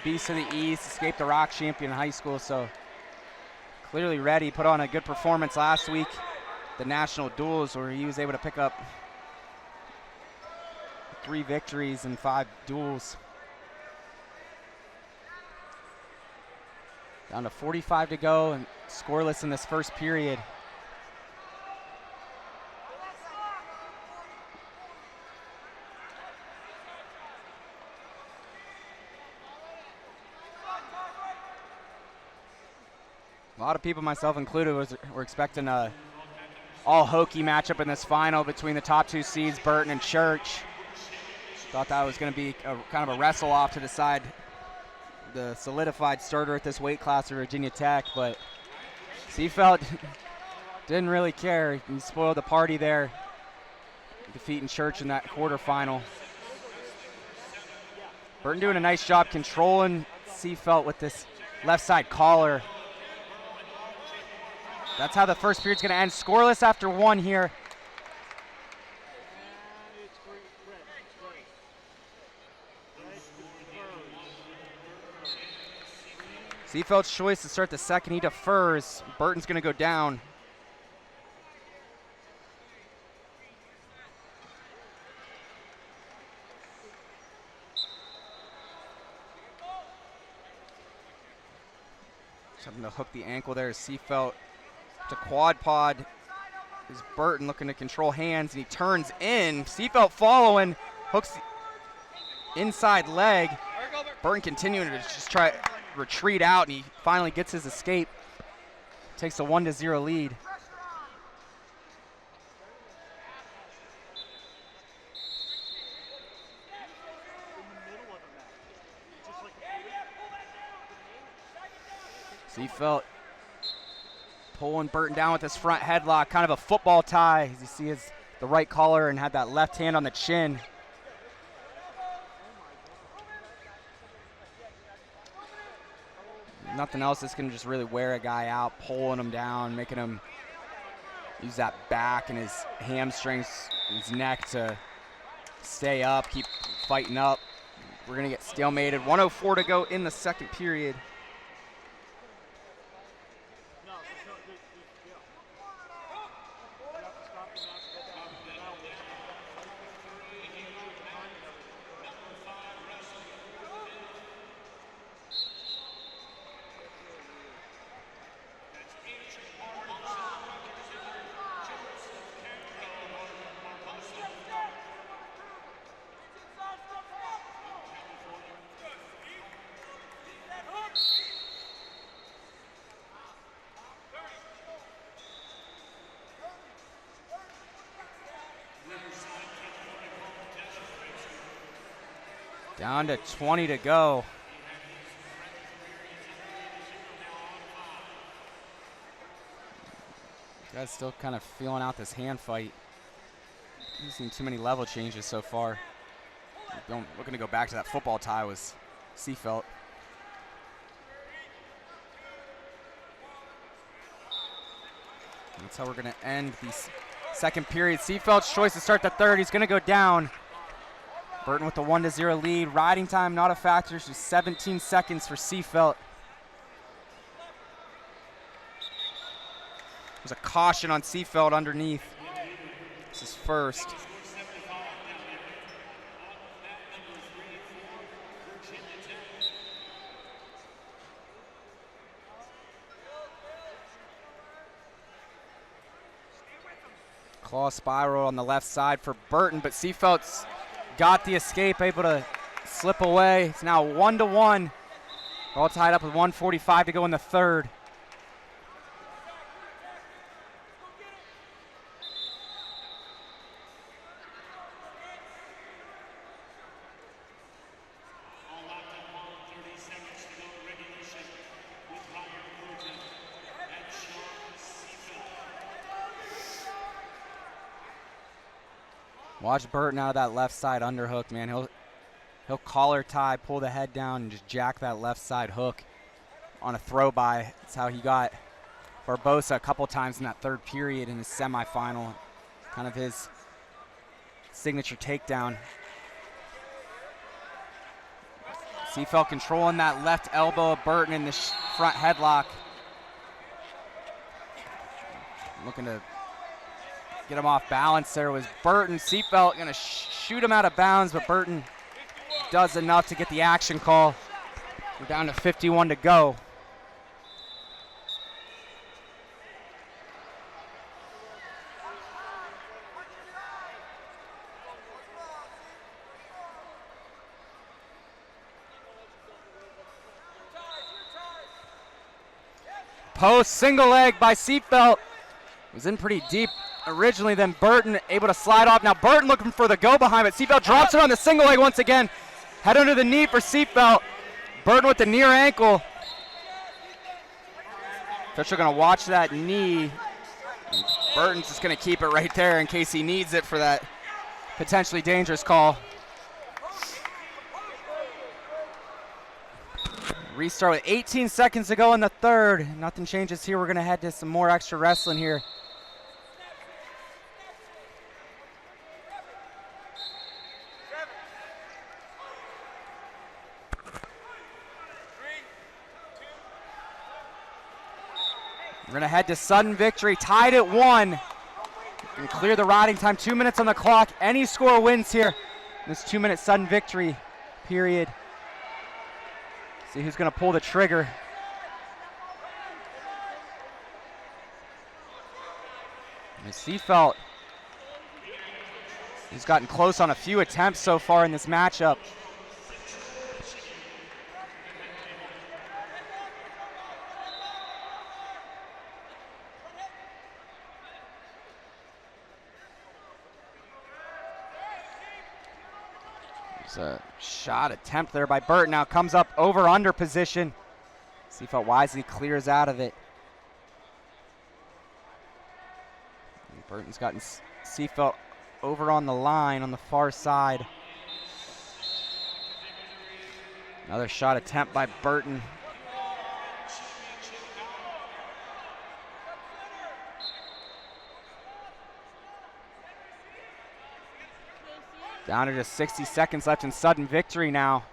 Beast of the East, escaped the Rock champion in high school, so clearly ready. Put on a good performance last week, the national duels, where he was able to pick up 3 victories in 5 duels. Down to 45 to go and scoreless in this first period. A lot of people, myself included, were expecting a all-hokey matchup in this final between the top 2 seeds, Burton and Church. Thought that was going to be kind of a wrestle-off to decide the solidified starter at this weight class for Virginia Tech, but Seefeldt didn't really care. He spoiled the party there, defeating Church in that quarterfinal. Burton doing a nice job controlling Seefeldt with this left side collar. That's how the first period's gonna end. Scoreless after 1 here. Seefeldt's choice to start the second, he defers. Burton's gonna go down. Something to hook the ankle there. Seefeldt to quad pod. Is Burton looking to control hands, and he turns in. Seefeldt following, hooks the inside leg. Burton continuing to just try retreat out, and he finally gets his escape. Takes a 1-0 lead. Seefeldt Pulling Burton down with his front headlock, kind of a football tie. As you see the right collar and had that left hand on the chin. Nothing else that's going to just really wear a guy out, pulling him down, making him use that back and his hamstrings, his neck to stay up, keep fighting up. We're going to get stalemated. 1:04 to go in the second period. Down to 20 to go. Guy's still kind of feeling out this hand fight. Haven't seen too many level changes so far. Looking to go back to that football tie was Seefeldt. That's how we're going to end the second period. Seefeldt's choice to start the third. He's going to go down. Burton with the 1-0 lead. Riding time not a factor. It's just 17 seconds for Seefeldt. There's a caution on Seefeldt underneath. This is first. Claw spiral on the left side for Burton, but Seefeldt's got the escape, able to slip away. It's now 1-1. All tied up with 1:45 to go in the third. Watch Burton out of that left side underhook, man. He'll collar tie, pull the head down, and just jack that left side hook on a throw by. That's how he got Barbosa a couple times in that third period in his semifinal. Kind of his signature takedown. Seefeldt controlling that left elbow of Burton in the front headlock. Looking to get him off balance. There was Burton. Seefeldt going to shoot him out of bounds, but Burton does enough to get the action call. We're down to 51 to go. Post single leg by Seefeldt. Was in pretty deep originally, then Burton able to slide off. Now Burton looking for the go behind, but Seefeldt drops it on the single leg once again. Head under the knee for Seefeldt. Burton with the near ankle. Official gonna watch that knee. Burton's just gonna keep it right there in case he needs it for that potentially dangerous call. Restart with 18 seconds to go in the third. Nothing changes here. We're gonna head to some more extra wrestling here. We're gonna head to sudden victory, tied at 1. And clear the riding time, 2 minutes on the clock. Any score wins here in this 2-minute sudden victory period. See who's gonna pull the trigger. And Seefeldt, he's gotten close on a few attempts so far in this matchup. A shot attempt there by Burton. Now comes up over under position. Seefeldt wisely clears out of it. Burton's gotten Seefeldt over on the line on the far side. Another shot attempt by Burton. Down to just 60 seconds left in sudden victory now.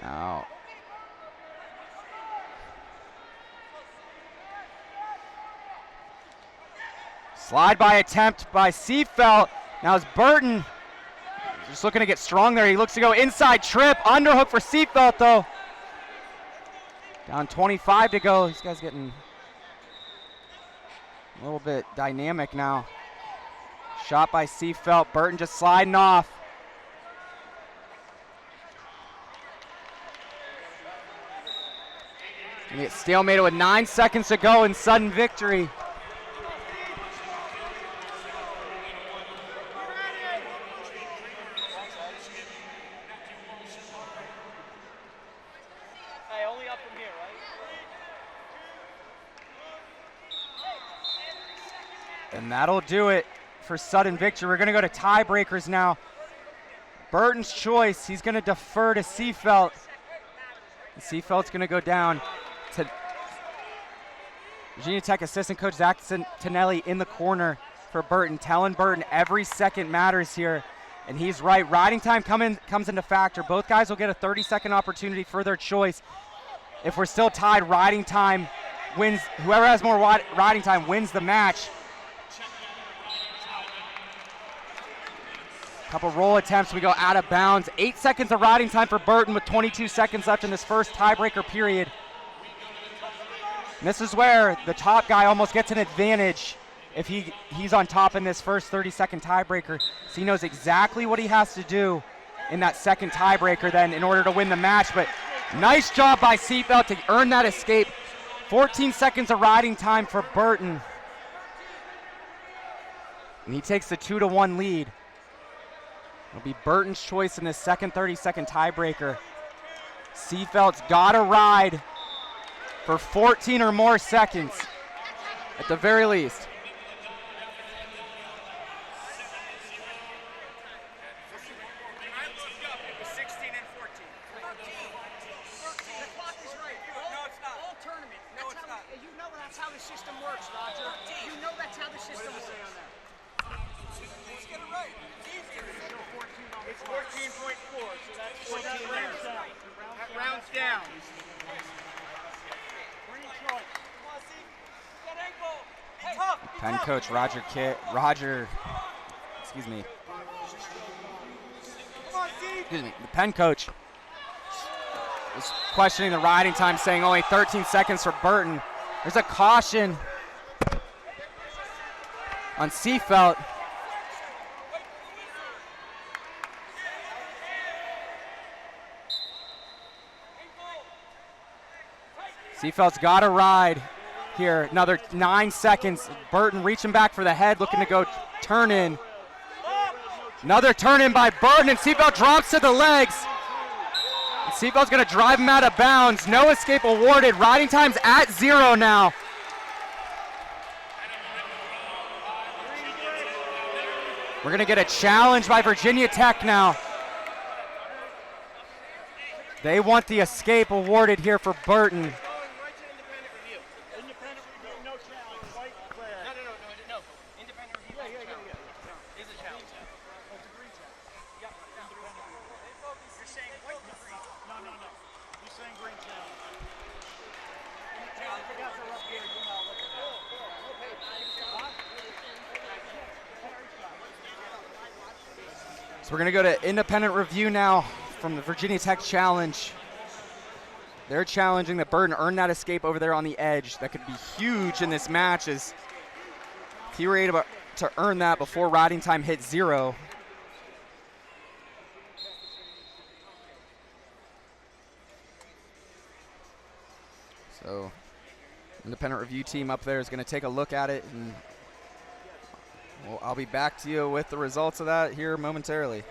Now, slide by attempt by Seefeldt. Now it's Burton. Just looking to get strong there. He looks to go inside trip. Underhook for Seefeldt though. Down 25 to go. These guys getting a little bit dynamic now. Shot by Seefeldt. Burton just sliding off. Gonna get stalemated with 9 seconds to go in sudden victory. Hey, only up from here, right? And that'll do it for sudden victory. We're gonna go to tiebreakers now. Burton's choice, he's gonna defer to Seefeldt. Seefeldt's gonna go down to Virginia Tech assistant coach Zach Tonelli in the corner for Burton, telling Burton every second matters here. And he's right, riding time comes into factor. Both guys will get a 30-second opportunity for their choice. If we're still tied, riding time wins. Whoever has more riding time wins the match. Couple roll attempts, we go out of bounds. 8 seconds of riding time for Burton with 22 seconds left in this first tiebreaker period. And this is where the top guy almost gets an advantage if he's on top in this first 30-second tiebreaker. So he knows exactly what he has to do in that second tiebreaker then in order to win the match. But nice job by Seefeldt to earn that escape. 14 seconds of riding time for Burton. And he takes the 2-1 lead. It'll be Burton's choice in this second 30-second tiebreaker. Seefeldt's got to ride for 14 or more seconds, at the very least. Penn coach Roger, the Penn coach is questioning the riding time, saying only 13 seconds for Burton. There's a caution on Seefeldt. Seefeldt's got to ride here. Another 9 seconds. Burton reaching back for the head, looking to go turn in. Another turn in by Burton, and Seefeldt drops to the legs. And Seefeldt's going to drive him out of bounds. No escape awarded. Riding time's at 0 now. We're going to get a challenge by Virginia Tech now. They want the escape awarded here for Burton. So we're going to go to independent review now from the Virginia Tech challenge. They're challenging that Burton earn that escape over there on the edge. That could be huge in this match as if he were able to earn that before riding time hit 0. So independent review team up there is going to take a look at it and Well, I'll be back to you with the results of that here momentarily.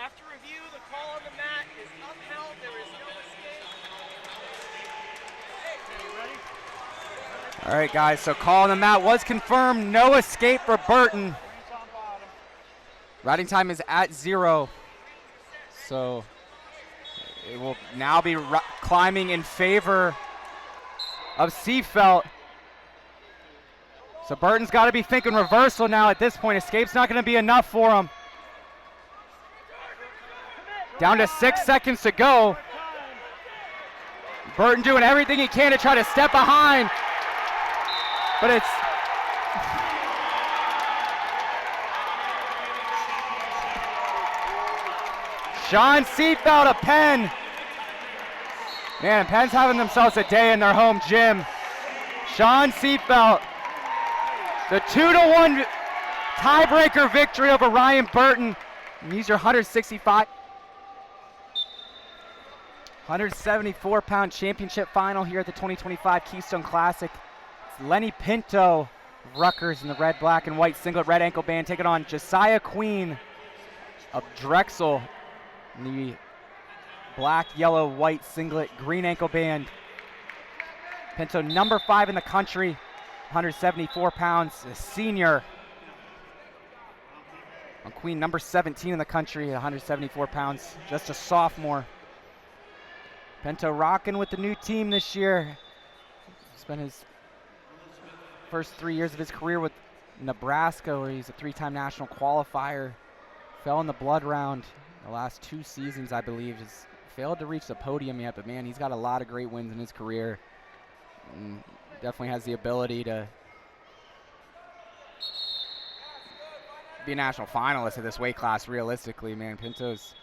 After review, the call on the mat is upheld. There is no escape. All right, guys, so call on the mat was confirmed. No escape for Burton. Riding time is at 0. So it will now be climbing in favor of Seefeldt. So Burton's got to be thinking reversal now at this point. Escape's not going to be enough for him. Down to 6 seconds to go. Burton doing everything he can to try to step behind. But it's Sean Seefeldt of Penn. Man, Penn's having themselves a day in their home gym. Sean Seefeldt, the 2-1 tiebreaker victory over Ryan Burton. And these are 174-pound championship final here at the 2025 Keystone Classic. It's Lenny Pinto of Rutgers in the red, black, and white singlet, red ankle band, taking on Jasiah Queen of Drexel in the black, yellow, white singlet, green ankle band. Pinto number 5 in the country, 174 pounds, a senior. And Queen number 17 in the country, 174 pounds, just a sophomore. Pinto rocking with the new team this year. Spent his first 3 years of his career with Nebraska, where he's a 3-time national qualifier. Fell in the blood round the last 2 seasons, I believe. Has failed to reach the podium yet, but man, he's got a lot of great wins in his career. And definitely has the ability to be a national finalist at this weight class, realistically, man. Pinto's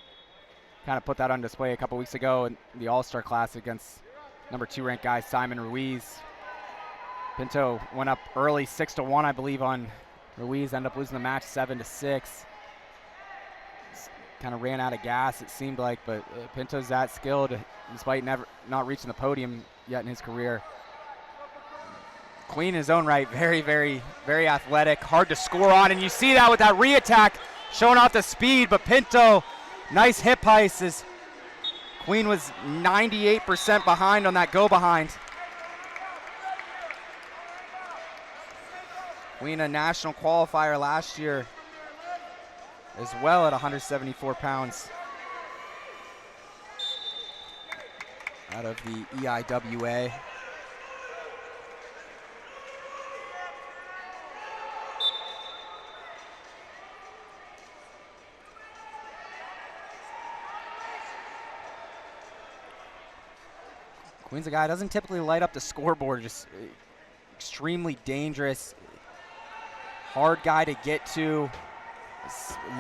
kind of put that on display a couple weeks ago in the All-Star Classic against number 2 ranked guy Simon Ruiz. Pinto went up early 6-1, I believe, on Ruiz. Ended up losing the match 7-6. Kind of ran out of gas, it seemed like, but Pinto's that skilled despite not reaching the podium yet in his career. Queen in his own right, very, very, very athletic, hard to score on, and you see that with that re-attack showing off the speed, but Pinto, nice hip heist as Queen was 98% behind on that go-behind. Queen a national qualifier last year as well at 174 pounds out of the EIWA. Queen's a guy who doesn't typically light up the scoreboard, just extremely dangerous, hard guy to get to.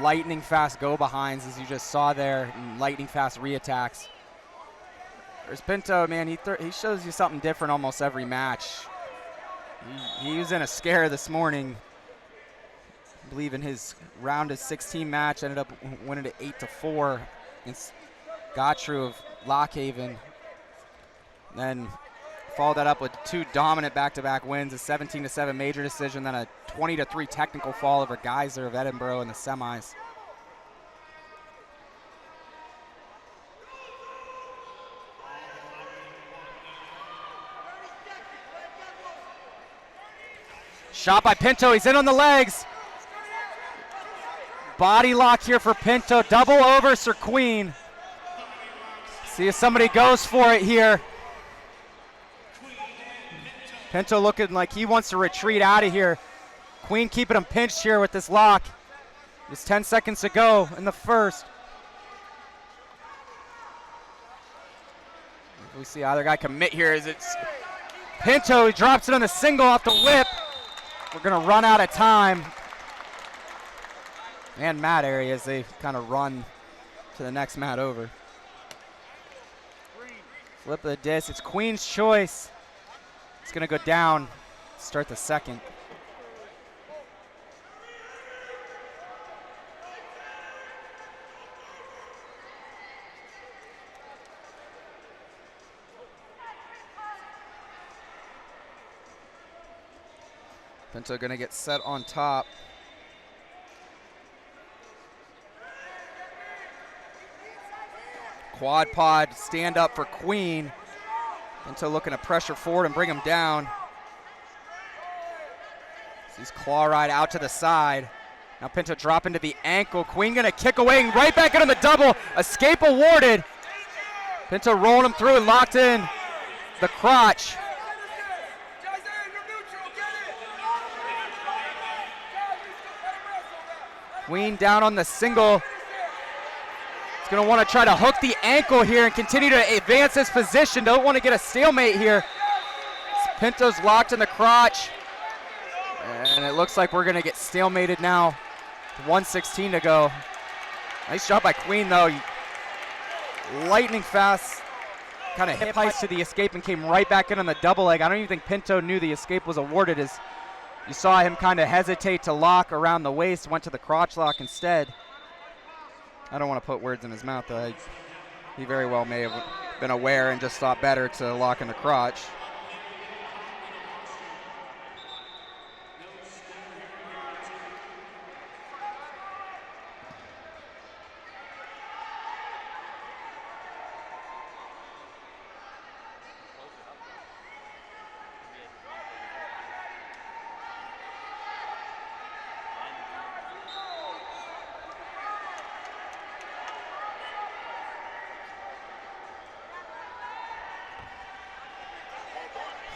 Lightning fast go behinds, as you just saw there, and lightning fast reattacks. There's Pinto, man, he shows you something different almost every match. He was in a scare this morning. I believe in his round of 16 match, ended up winning it 8-4 against Gotru of Lockhaven. Then followed that up with 2 dominant back-to-back wins, a 17-7 major decision, then a 20-3 technical fall over Geyser of Edinboro in the semis. Shot by Pinto, he's in on the legs. Body lock here for Pinto, double over Sir Queen. See if somebody goes for it here. Pinto looking like he wants to retreat out of here. Queen keeping him pinched here with this lock. Just 10 seconds to go in the first. If we see either guy commit here, as it's Pinto, he drops it on the single off the whip. We're gonna run out of time. And mat area as they kind of run to the next mat over. Flip of the disc, it's Queen's choice. It's gonna go down, start the second. Pinto gonna get set on top. Quad pod, stand up for Queen. Pinto looking to pressure forward and bring him down. Sees claw ride out to the side. Now Pinto drop into the ankle. Queen gonna kick away and right back into the double. Escape awarded. Pinto rolling him through and locked in the crotch. Queen down on the single. He's gonna wanna try to hook the ankle here and continue to advance his position. Don't wanna get a stalemate here. Pinto's locked in the crotch. And it looks like we're gonna get stalemated now. 1:16 to go. Nice job by Queen though. Lightning fast. Kind of hip heist to the escape and came right back in on the double leg. I don't even think Pinto knew the escape was awarded, as you saw him kind of hesitate to lock around the waist, went to the crotch lock instead. I don't want to put words in his mouth though. He very well may have been aware and just thought better to lock in the crotch.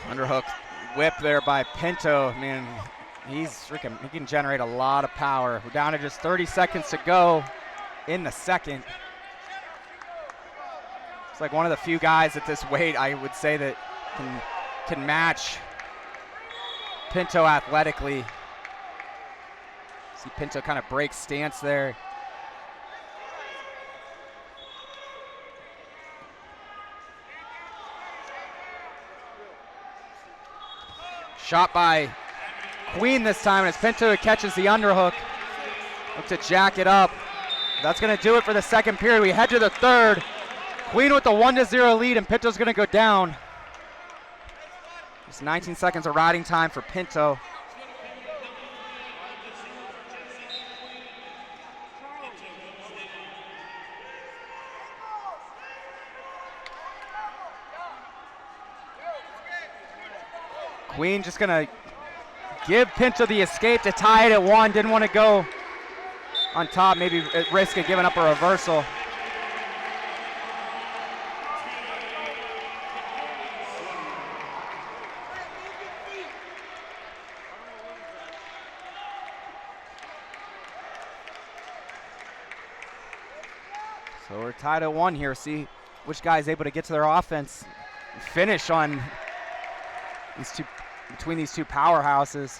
Underhook whip there by Pinto. Man, he can generate a lot of power. We're down to just 30 seconds to go in the second. It's like one of the few guys at this weight, I would say, that can match Pinto athletically. See Pinto kind of break stance there. Shot by Queen this time as Pinto catches the underhook. Look to jack it up. That's gonna do it for the second period. We head to the third. Queen with the 1-0 lead, and Pinto's gonna go down. Just 19 seconds of riding time for Pinto. Queen just gonna give Pinto the escape to tie it at 1. Didn't want to go on top, maybe at risk of giving up a reversal. So we're tied at 1 here. See which guy is able to get to their offense and finish on these two, between these two powerhouses.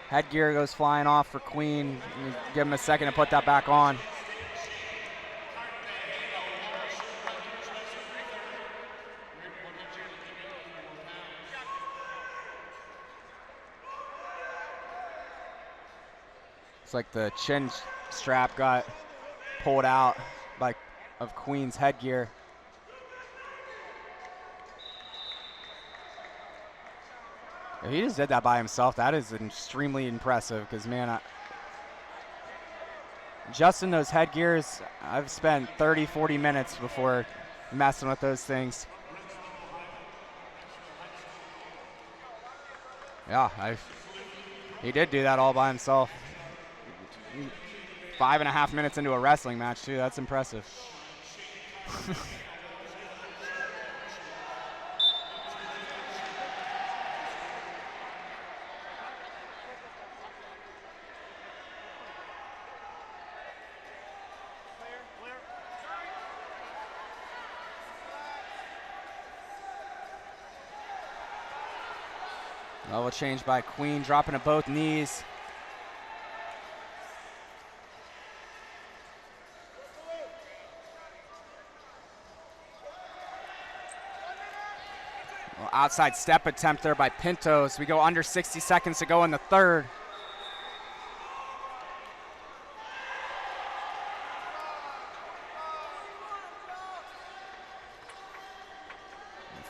Headgear goes flying off for Queen. Give him a second to put that back on. It's like the chin strap got pulled out of Queen's headgear. If he just did that by himself, that is extremely impressive because, man, just in those headgears, I've spent 30, 40 minutes before messing with those things. Yeah, he did do that all by himself. 5.5 minutes into a wrestling match, too. That's impressive. Level change by Queen, dropping to both knees. Well, outside step attempt there by Pinto. So we go under 60 seconds to go in the third.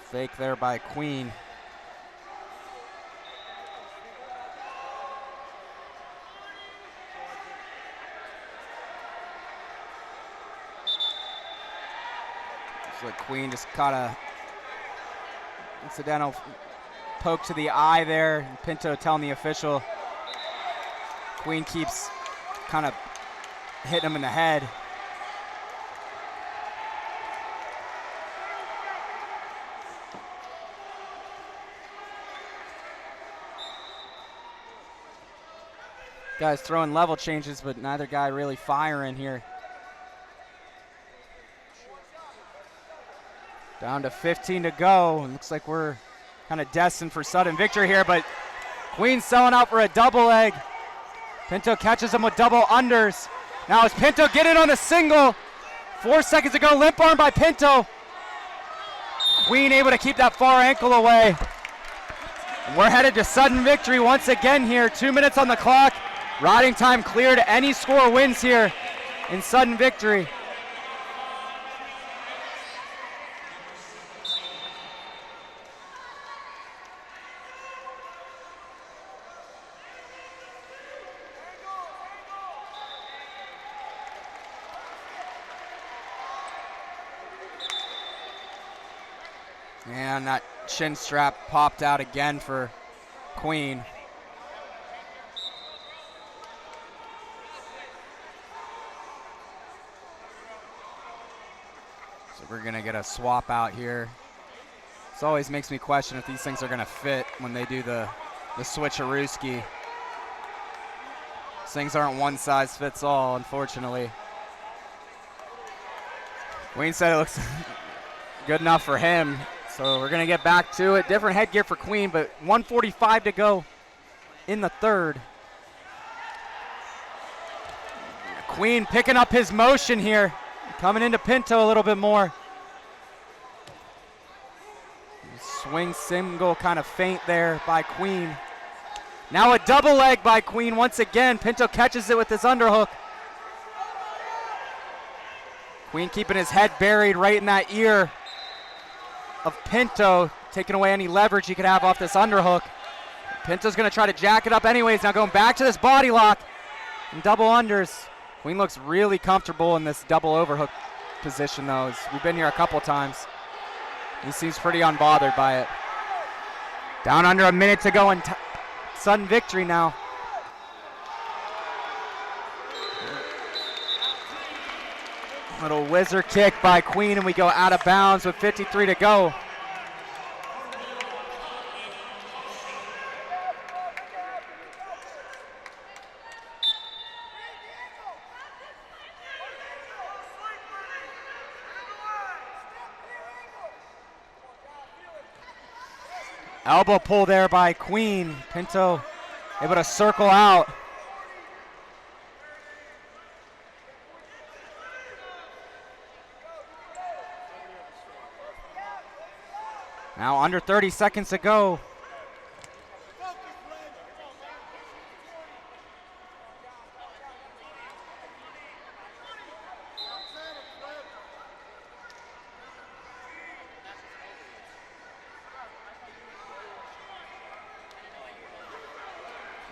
Fake there by Queen. Like Queen just caught a incidental poke to the eye there. Pinto telling the official. Queen keeps kind of hitting him in the head. Guys throwing level changes, but neither guy really firing here. Down to 15 to go. It looks like we're kind of destined for sudden victory here, but Queen's selling out for a double leg. Pinto catches him with double unders. Now is Pinto getting on a single. 4 seconds to go, limp arm by Pinto. Queen able to keep that far ankle away. And we're headed to sudden victory once again here. 2 minutes on the clock. Riding time cleared. Any score wins here in sudden victory. And that chin strap popped out again for Queen. So we're gonna get a swap out here. This always makes me question if these things are gonna fit when they do the switcherooski. These things aren't one size fits all, unfortunately. Queen said it looks good enough for him. So we're going to get back to it. Different headgear for Queen, but 1:45 to go in the third. Queen picking up his motion here. Coming into Pinto a little bit more. Swing single kind of feint there by Queen. Now a double leg by Queen once again. Pinto catches it with his underhook. Queen keeping his head buried right in that ear of Pinto, taking away any leverage he could have off this underhook. Pinto's gonna try to jack it up anyways. Now going back to this body lock and double unders. Queen looks really comfortable in this double overhook position though. We've been here a couple times. He seems pretty unbothered by it. Down under a minute to go and sudden victory now. Little whizzer kick by Queen, and we go out of bounds with 53 to go. Elbow pull there by Queen. Pinto able to circle out. Now under 30 seconds to go.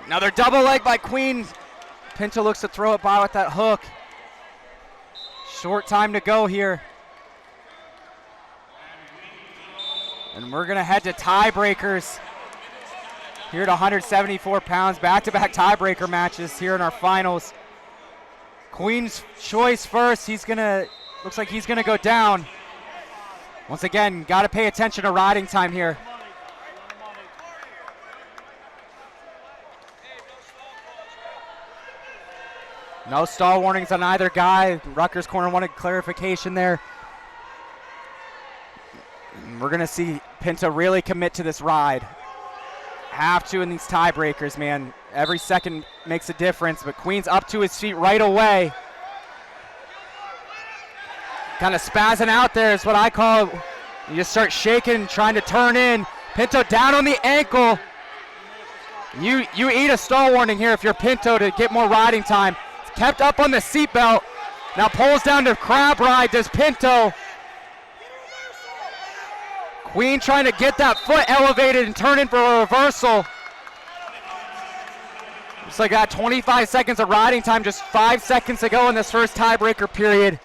Another double leg by Queen. Pinto looks to throw it by with that hook. Short time to go here. And we're gonna head to tiebreakers here at 174 pounds. Back-to-back tiebreaker matches here in our finals. Queen's choice first. Looks like he's gonna go down. Once again, gotta pay attention to riding time here. No stall warnings on either guy. Rutgers corner wanted clarification there. And we're gonna see Pinto really commit to this ride. Have to in these tiebreakers, man. Every second makes a difference, but Queen's up to his feet right away. Kind of spazzing out there is what I call it. You just start shaking, trying to turn in. Pinto down on the ankle. You eat a stall warning here if you're Pinto to get more riding time. Kept up on the seatbelt. Now pulls down to crab ride, does Pinto. Queen trying to get that foot elevated and turn in for a reversal. Looks like that 25 seconds of riding time, just 5 seconds to go in this first tiebreaker period.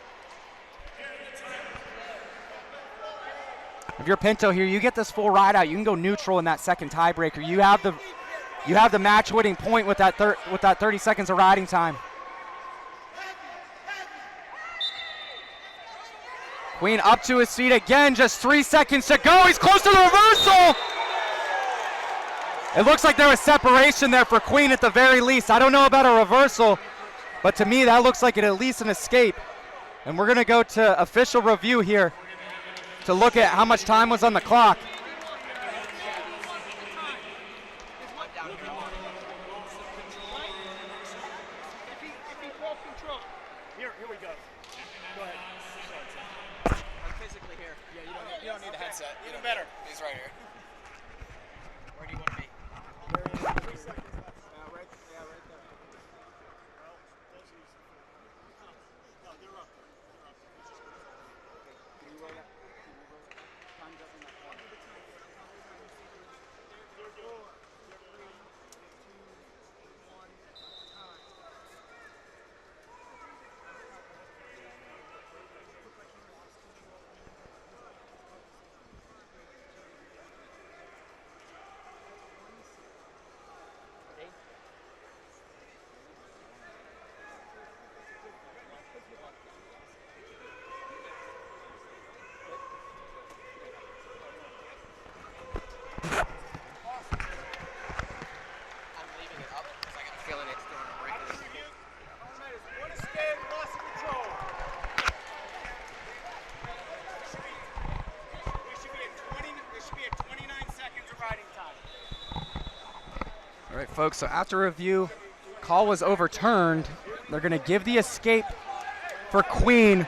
If you're Pinto here, you get this full ride out. You can go neutral in that second tiebreaker. You have the match-winning point with that 30 seconds of riding time. Queen up to his feet again, just 3 seconds to go. He's close to the reversal. It looks like there was separation there for Queen at the very least. I don't know about a reversal, but to me that looks like at least an escape. And we're gonna go to official review here to look at how much time was on the clock. Even better. He's right here. Where do you want to be? Right there. Can you roll that? Time's up in that corner. All right, folks, so after review, call was overturned. They're gonna give the escape for Queen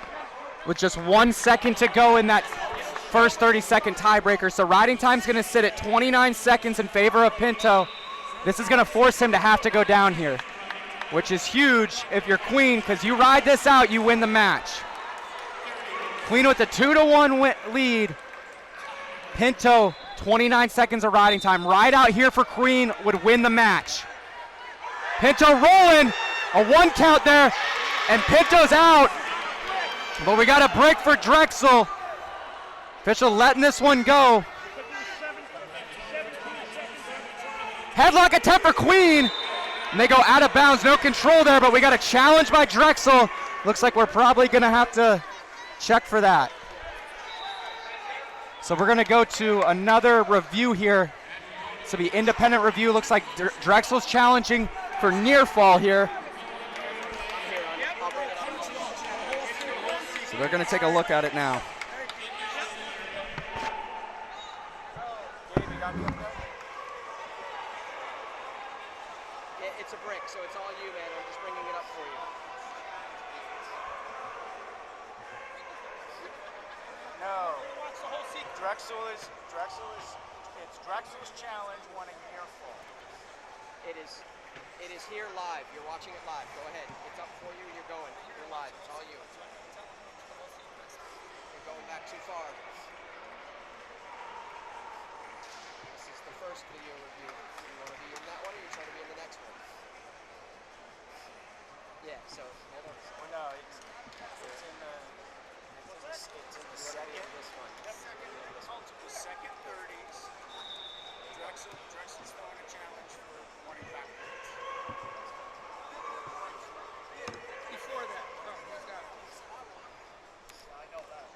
with just 1 second to go in that first 30-second tiebreaker. So riding time's gonna sit at 29 seconds in favor of Pinto. This is gonna force him to have to go down here, which is huge if you're Queen, because you ride this out, you win the match. Queen with a 2-1 lead. Pinto, 29 seconds of riding time. Ride out here for Queen would win the match. Pinto rolling, a 1 count there, and Pinto's out. But we got a break for Drexel. Official letting this one go. Headlock attempt for Queen. And they go out of bounds, no control there, but we got a challenge by Drexel. Looks like we're probably gonna have to check for that. So we're gonna go to another review here. This will be independent review. Looks like Drexel's challenging for near fall here. So they're gonna take a look at it now. It's a brick, so it's all you, man. I'm just bringing it up for you. No. Drexel's challenge wanting near fall. It is here live. You're watching it live. Go ahead. It's up for you. You're going. You're live. It's all you. You're going back too far. This is the first video review. You want to be in that one, or you trying to be in the next one? Yeah. So hold on. Well, no, it's in the second. This one. Multiple second 30s. Drexel's throwing a challenge for wanting backwards. Before that, no, he's got it. I know that.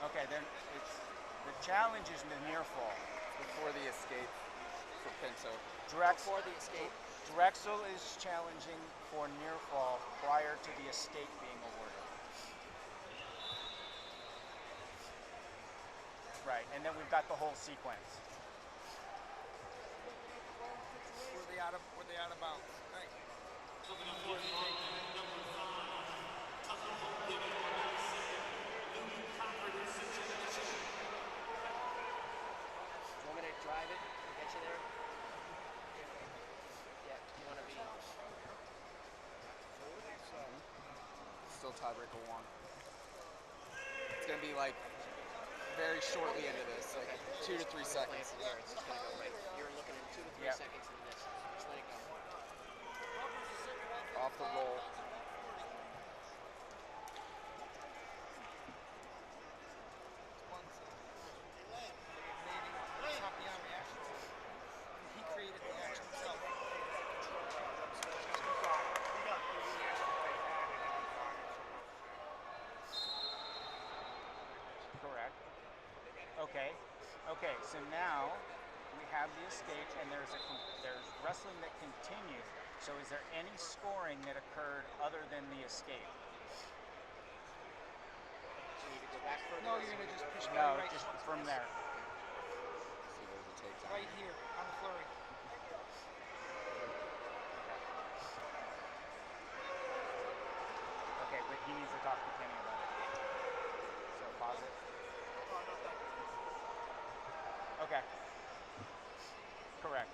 Okay, then the challenge is the near fall. Before the escape for Pinto. Before the escape. Drexel is challenging for near fall prior to the escape being awarded. Right, and then we've got the whole sequence. Were they out of bounds? Right. Want me to drive it? Get you there? Yeah, you want to be... Still tiebreaker 1. It's going to be like very shortly into this, like 2 to 3 seconds. Here, it's just going to go right. You're looking in 2 to 3 seconds into this. Just let it go. Off the roll. He created the action himself. Correct. Okay, so now we have the escape and there's wrestling that continued. So is there any scoring that occurred other than the escape? So you need to go back further. No, you're going to just push No, right just from there. See what it takes. right here on the flurry. Okay, but he needs to talk to Kenny about it. So pause it. Okay. Correct.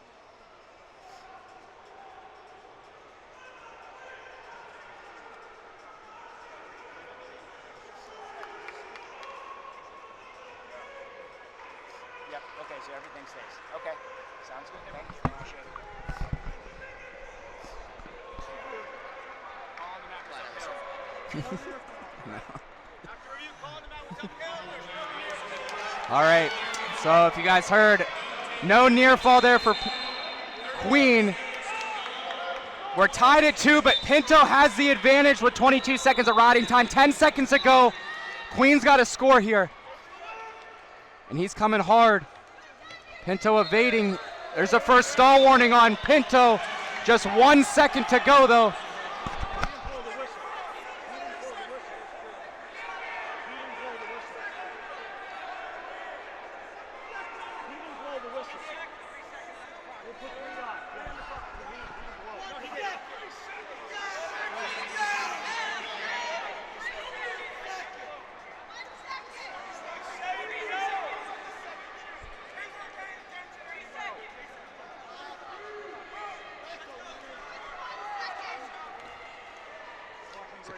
Yep, okay, so everything stays. Okay, sounds good. Thank you. Appreciate it. All right, so if you guys heard, no near fall there for Queen. We're tied at 2, but Pinto has the advantage with 22 seconds of riding time. 10 seconds to go. Queen's got a score here. And he's coming hard. Pinto evading. There's a first stall warning on Pinto. Just 1 second to go, though.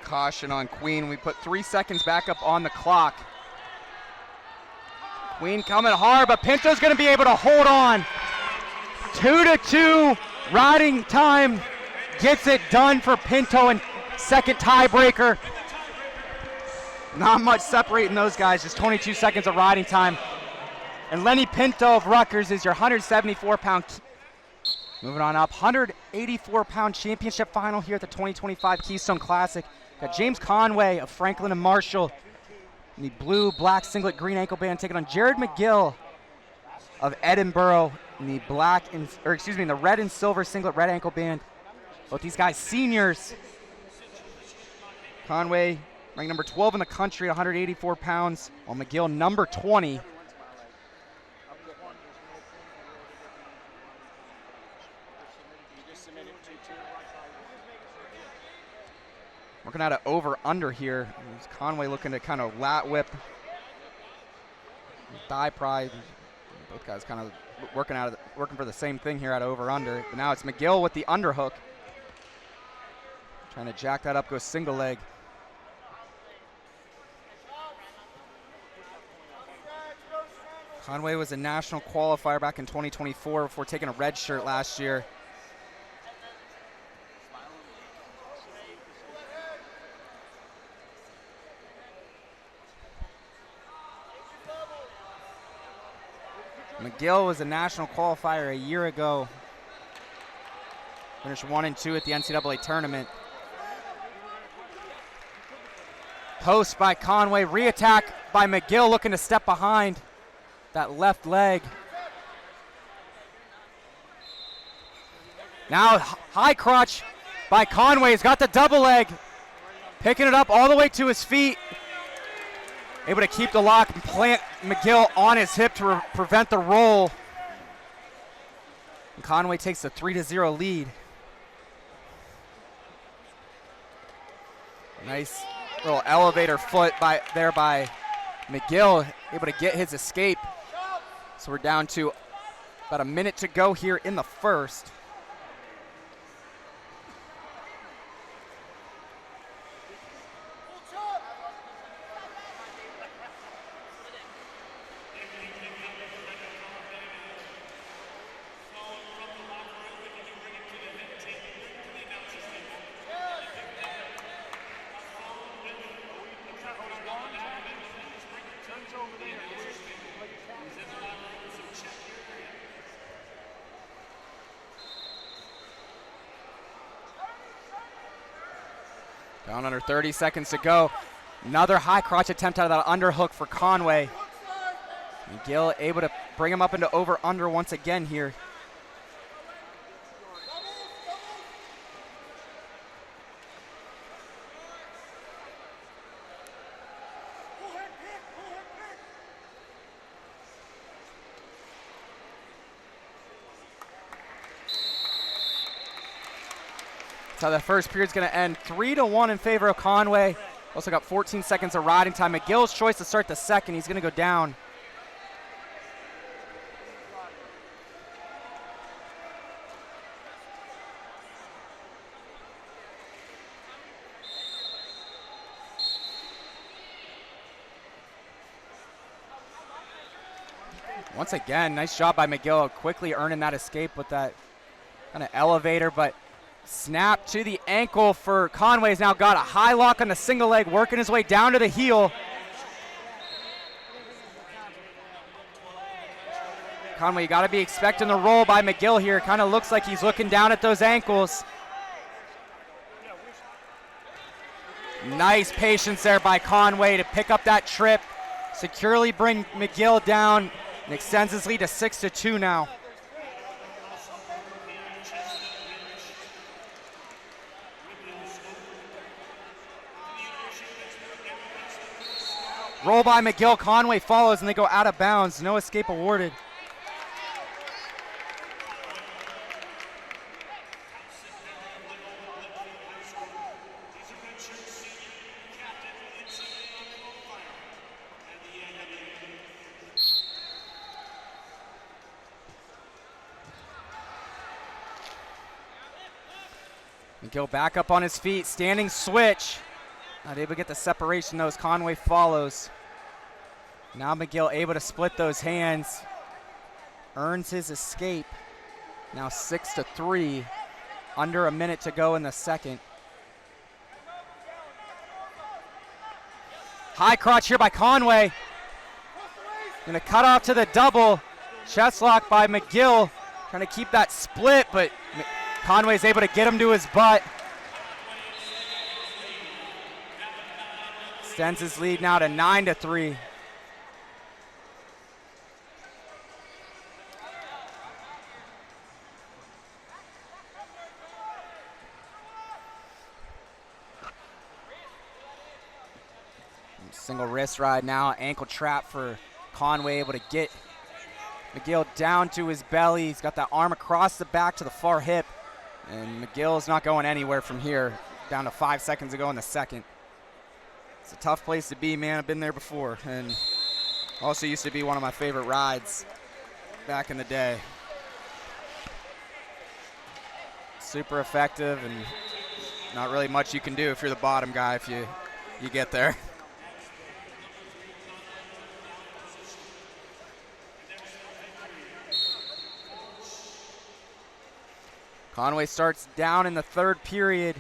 Caution on Queen. We put 3 seconds back up on the clock. Queen coming hard, but Pinto's going to be able to hold on. 2-2 riding time gets it done for Pinto and second tiebreaker. Not much separating those guys, just 22 seconds of riding time. And Lenny Pinto of Rutgers is your 174-pound, moving on up, 184-pound championship final here at the 2025 Keystone Classic. Got James Conway of Franklin and Marshall in the blue, black singlet, green ankle band, taking on Jared McGill of Edinboro in the in the red and silver singlet, red ankle band. Both these guys seniors. Conway ranked number 12 in the country at 184 pounds, while McGill number 20. working out an over-under here. Conway looking to kind of lat whip, thigh pry. Both guys kind of working for the same thing here at over-under. But now it's McGill with the underhook. Trying to jack that up, go single leg. Conway was a national qualifier back in 2024 before taking a red shirt last year. McGill was a national qualifier a year ago. Finished 1 and 2 at the NCAA tournament. Post by Conway, re-attack by McGill, looking to step behind that left leg. Now high crotch by Conway, he's got the double leg. Picking it up all the way to his feet. Able to keep the lock and plant McGill on his hip to prevent the roll. And Conway takes a 3-0 lead. Nice little elevator foot by McGill, able to get his escape. So we're down to about a minute to go here in the first. Down under 30 seconds to go. Another high crotch attempt out of that underhook for Conway. McGill able to bring him up into over-under once again here. That's how the first period's going to end. 3-1 in favor of Conway. Also got 14 seconds of riding time. McGill's choice to start the second. He's going to go down. Once again, nice job by McGill, quickly earning that escape with that kind of elevator, but snap to the ankle for Conway. Has now got a high lock on the single leg, working his way down to the heel. Conway, you got to be expecting the roll by McGill here. Kind of looks like he's looking down at those ankles. Nice patience there by Conway to pick up that trip, securely bring McGill down, and extends his lead to 6-2 now. Roll by McGill, Conway follows, and they go out of bounds. No escape awarded. McGill back up on his feet, standing switch. Not able to get the separation though as Conway follows. Now McGill able to split those hands. Earns his escape. Now 6-3. Under a minute to go in the second. High crotch here by Conway. Gonna cut off to the double. Chest lock by McGill. Trying to keep that split, but Conway's able to get him to his butt. Extends his lead now to 9-3. Single wrist ride now, ankle trap for Conway, able to get McGill down to his belly. He's got that arm across the back to the far hip, and McGill's not going anywhere from here. down to 5 seconds to go in the second. It's a tough place to be, man. I've been there before, and also used to be one of my favorite rides back in the day. Super effective, and not really much you can do if you're the bottom guy if you get there. Conway starts down in the third period.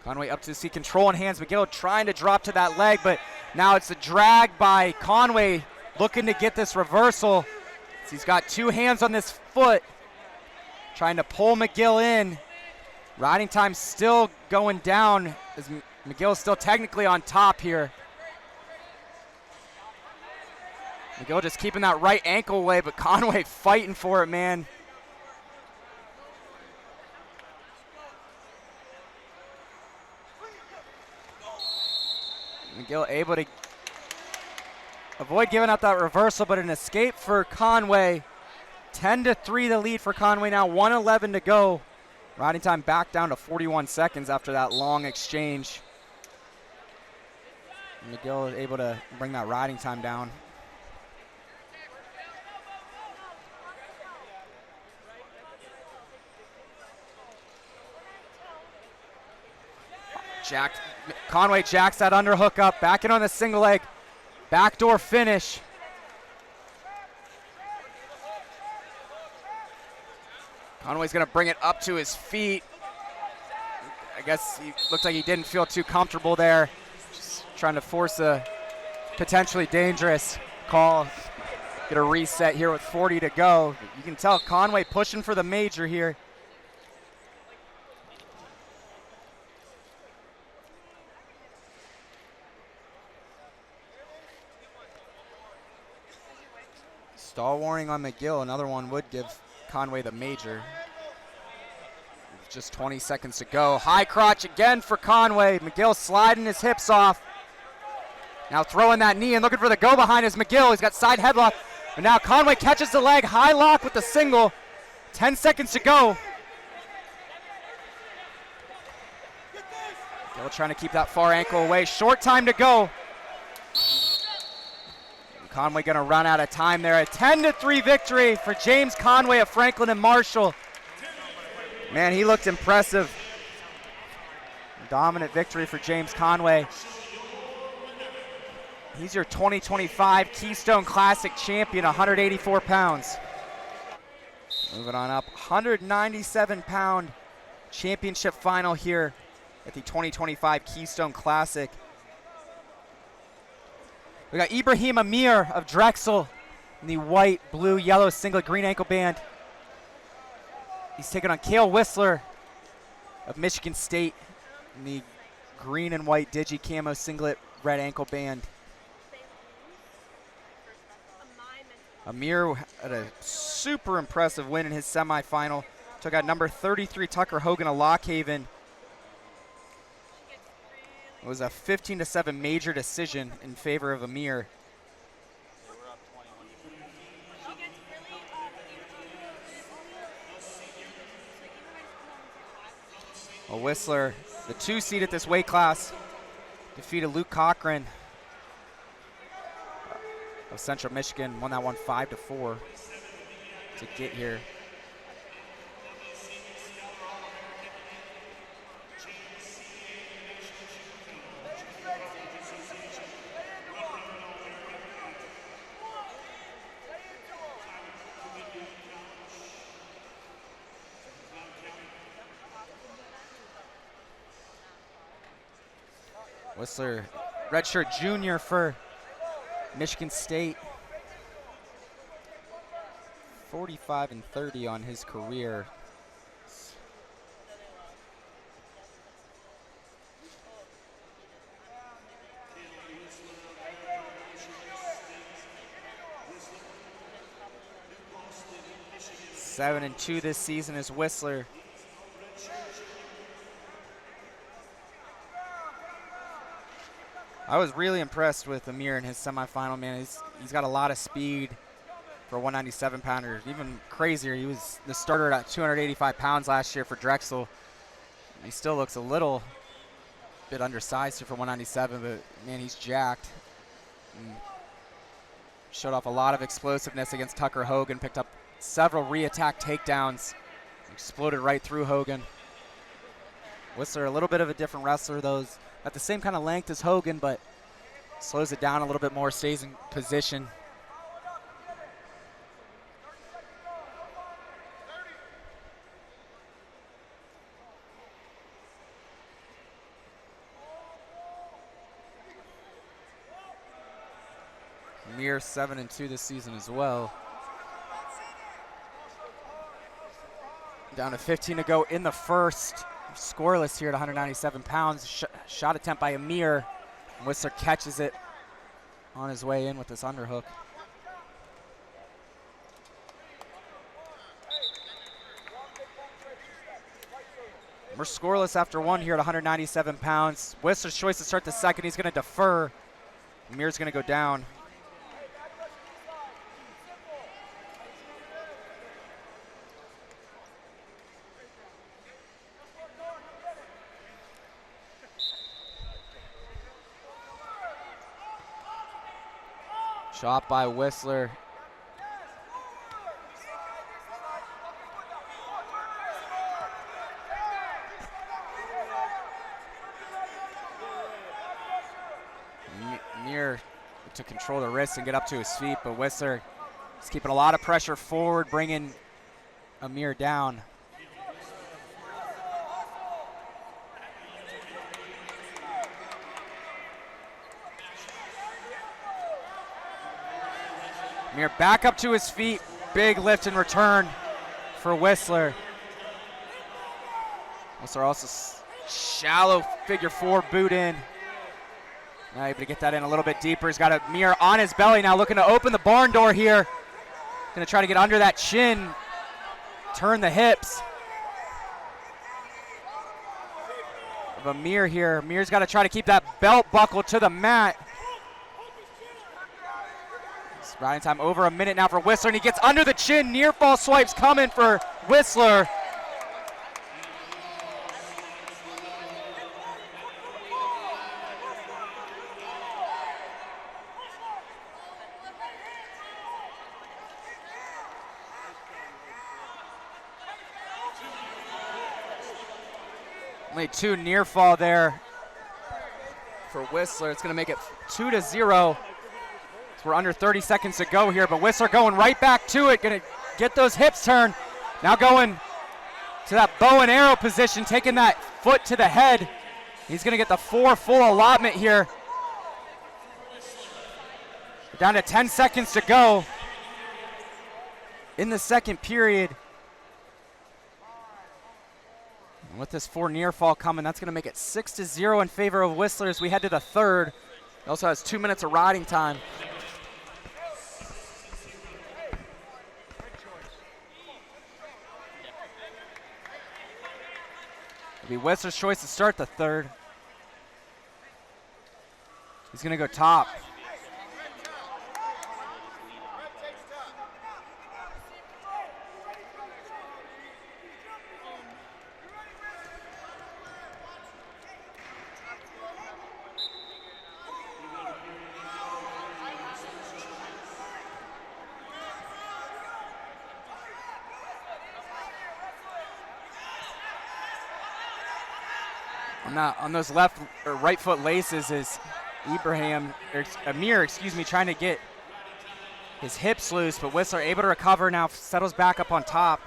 Conway up to see control in hands. McGill trying to drop to that leg, but now it's a drag by Conway looking to get this reversal. He's got two hands on this foot, trying to pull McGill in. Riding time still going down as McGill is still technically on top here. McGill just keeping that right ankle away, but Conway fighting for it, man. McGill able to avoid giving up that reversal, but an escape for Conway. 10-3 the lead for Conway now, 1:11 to go. Riding time back down to 41 seconds after that long exchange. McGill is able to bring that riding time down. Conway jacks that underhook up, back in on the single leg, backdoor finish. Conway's gonna bring it up to his feet. I guess he looked like he didn't feel too comfortable there. Just trying to force a potentially dangerous call. Get a reset here with 40 to go. You can tell Conway pushing for the major here. Stall warning on McGill. Another one would give Conway the major. Just 20 seconds to go. High crotch again for Conway. McGill sliding his hips off. Now throwing that knee and looking for the go behind is McGill. He's got side headlock. And now Conway catches the leg. High lock with the single. 10 seconds to go. McGill trying to keep that far ankle away. Short time to go. Conway gonna run out of time there. A 10-3 victory for James Conway of Franklin and Marshall. Man, he looked impressive. Dominant victory for James Conway. He's your 2025 Keystone Classic champion, 184 pounds. Moving on up, 197-pound championship final here at the 2025 Keystone Classic. We got Ibrahim Ameer of Drexel in the white, blue, yellow singlet green ankle band. He's taking on Kael Wisler of Michigan State in the green and white digi camo singlet red ankle band. Ameer had a super impressive win in his semifinal. Took out number 33 Tucker Hogan of Lockhaven. It was a 15-7 major decision in favor of Ameer. Well, Wisler, the 2 seed at this weight class, defeated Luke Cochran of Central Michigan, won that one 5-4 to get here. Wisler, redshirt junior for Michigan State. 45-30 on his career. Seven and 2 this season is Wisler. I was really impressed with Ameer in his semifinal, man. He's got a lot of speed for a 197 pounder. Even crazier, he was the starter at 285 pounds last year for Drexel. He still looks a little bit undersized here for 197, but man, he's jacked. And showed off a lot of explosiveness against Tucker Hogan, picked up several re-attack takedowns, exploded right through Hogan. Wisler, a little bit of a different wrestler, though, at the same kind of length as Hogan, but slows it down a little bit more, stays in position. Ameer 7-2 this season as well. Down to 15 to go in the first. Scoreless here at 197 pounds. Shot attempt by Ameer. Wisler catches it on his way in with this underhook. We're scoreless after one here at 197 pounds. Wisler's choice to start the second. He's going to defer. Ameer's going to go down. Shot by Wisler. Ameer to control the wrist and get up to his feet, but Wisler is keeping a lot of pressure forward, bringing Ameer down. Ameer back up to his feet. Big lift and return for Wisler. Wisler also shallow figure four boot in. Now able to get that in a little bit deeper. He's got Ameer on his belly now, looking to open the barn door here. Gonna try to get under that chin, turn the hips of Ameer here. Ameer's got to try to keep that belt buckle to the mat. Riding time over a minute now for Wisler, and he gets under the chin. Near fall swipes coming for Wisler. Only two near fall there for Wisler. It's going to make it 2-0. So we're under 30 seconds to go here, but Wisler going right back to it, going to get those hips turned. Now going to that bow and arrow position, taking that foot to the head. He's going to get the 4 full allotment here. We're down to 10 seconds to go in the second period. And with this 4 near fall coming, that's going to make it 6-0 in favor of Wisler as we head to the third. He also has 2 minutes of riding time. It'll be Wisler's choice to start the third. He's going to go top. On those left or right foot laces is Ameer, trying to get his hips loose, but Wisler able to recover now, settles back up on top.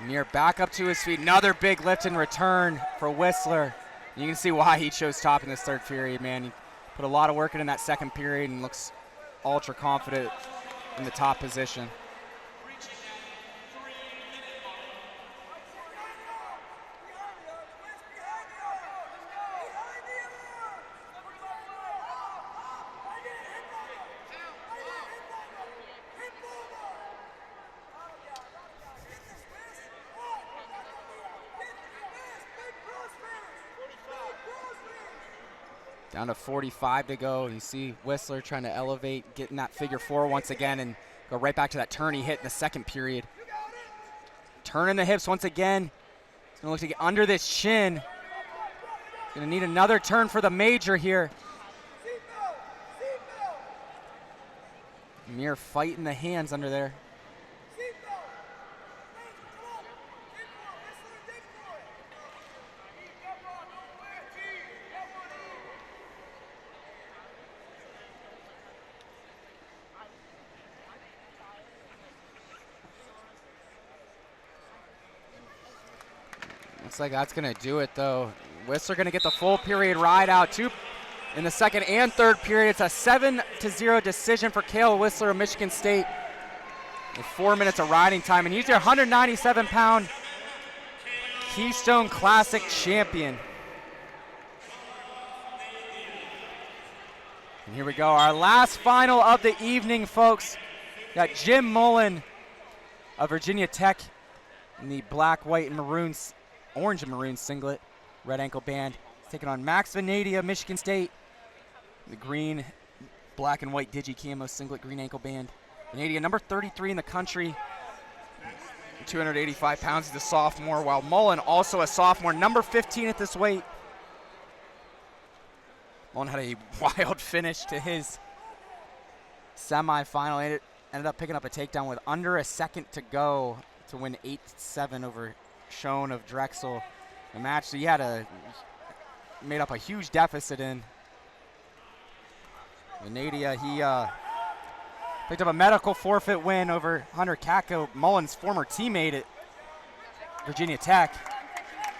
Ameer back up to his feet. Another big lift and return for Wisler. You can see why he chose top in this third period, man. He put a lot of work in that second period and looks ultra confident in the top position. Down to 45 to go. You see Wisler trying to elevate, getting that figure 4 once again, and go right back to that turn he hit in the second period. Turning the hips once again. He's going to look to get under this chin. Going to need another turn for the major here. Ameer fighting the hands under there. Looks like that's going to do it, though. Wisler going to get the full period ride out. 2 in the second and third period. It's a 7-0 decision for Kael Wisler of Michigan State with 4 minutes of riding time. And he's your 197-pound Keystone Classic champion. And here we go, our last final of the evening, folks. Got Jim Mullen of Virginia Tech in the black, white, and maroon, orange and maroon singlet, red ankle band. He's taking on Max Vanadia, Michigan State, the green, black, and white digi camo singlet, green ankle band. Vanadia, number 33 in the country, 285 pounds. He's a sophomore, while Mullen, also a sophomore, number 15 at this weight. Mullen had a wild finish to his semifinal. It ended up picking up a takedown with under a second to go to win 8-7 over Schoen of Drexel. A match that he had made up a huge deficit in. Vanadia, he picked up a medical forfeit win over Hunter Kako, Mullen's former teammate at Virginia Tech,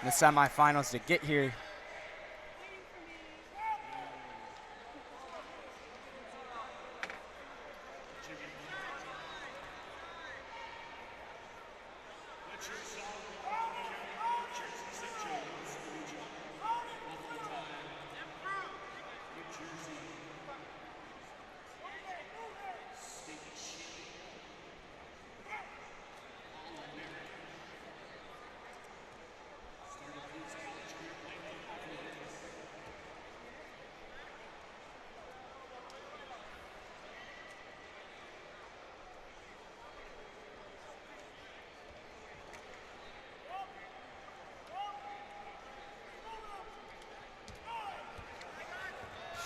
in the semifinals to get here.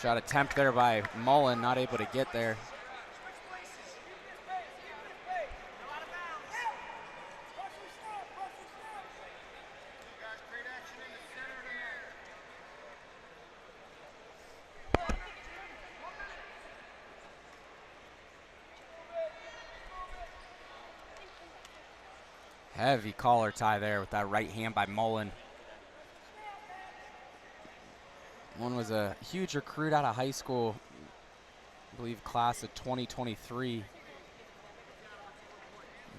Shot attempt there by Mullen, not able to get there. Heavy collar tie there with that right hand by Mullen. One was a huge recruit out of high school, I believe class of 2023.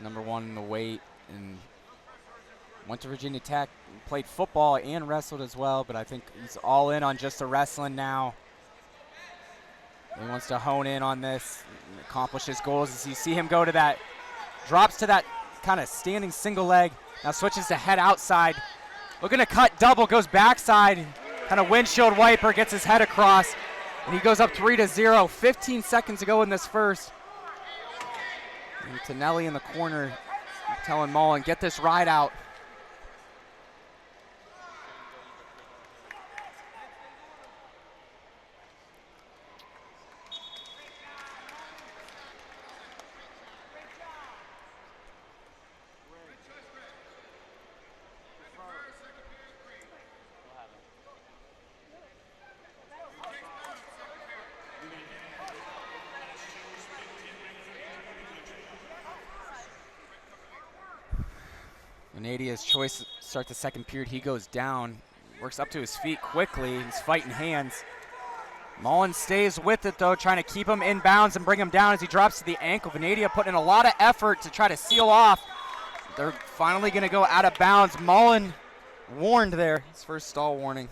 Number 1 in the weight, and went to Virginia Tech, played football and wrestled as well, but I think he's all in on just the wrestling now. He wants to hone in on this, accomplish his goals. As you see him go to that, drops to that kind of standing single leg, now switches to head outside. Looking to cut double, goes backside. Kind of windshield wiper, gets his head across, and he goes up 3-0. 15 seconds to go in this first. And Tonelli in the corner telling Mullen, get this ride out. Vanadia's choice to start the second period. He goes down, works up to his feet quickly. He's fighting hands. Mullen stays with it, though, trying to keep him in bounds and bring him down as he drops to the ankle. Vanadia putting in a lot of effort to try to seal off. They're finally going to go out of bounds. Mullen warned there. His first stall warning.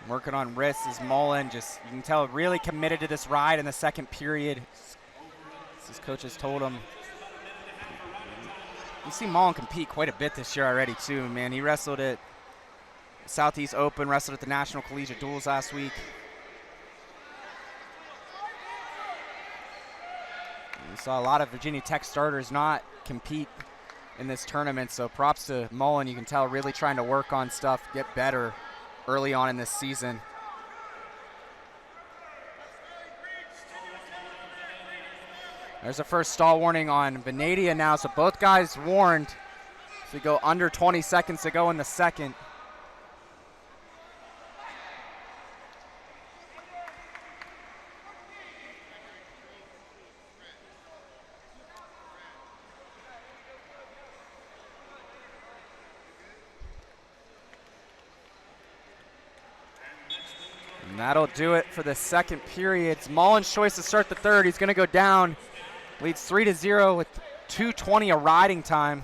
Working on wrists is Mullen. Just, you can tell, really committed to this ride in the second period. As his coaches told him. You see Mullen compete quite a bit this year already too, man. He wrestled at Southeast Open, wrestled at the National Collegiate Duels last week. We saw a lot of Virginia Tech starters not compete in this tournament, so props to Mullen. You can tell really trying to work on stuff, get better early on in this season. There's a first stall warning on Vanadia now, so both guys warned. So we go under 20 seconds to go in the second. And that'll do it for the second period. It's Mullen's choice to start the third. He's going to go down. Leads 3-0 with 2:20 a riding time.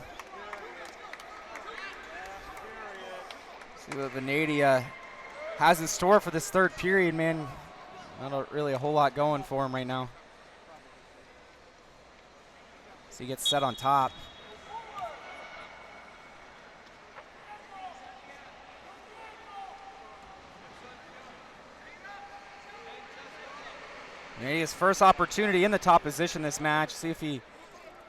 See what Vanadia has in store for this third period, man. Not really a whole lot going for him right now. So he gets set on top. Vanadia's first opportunity in the top position this match. See if he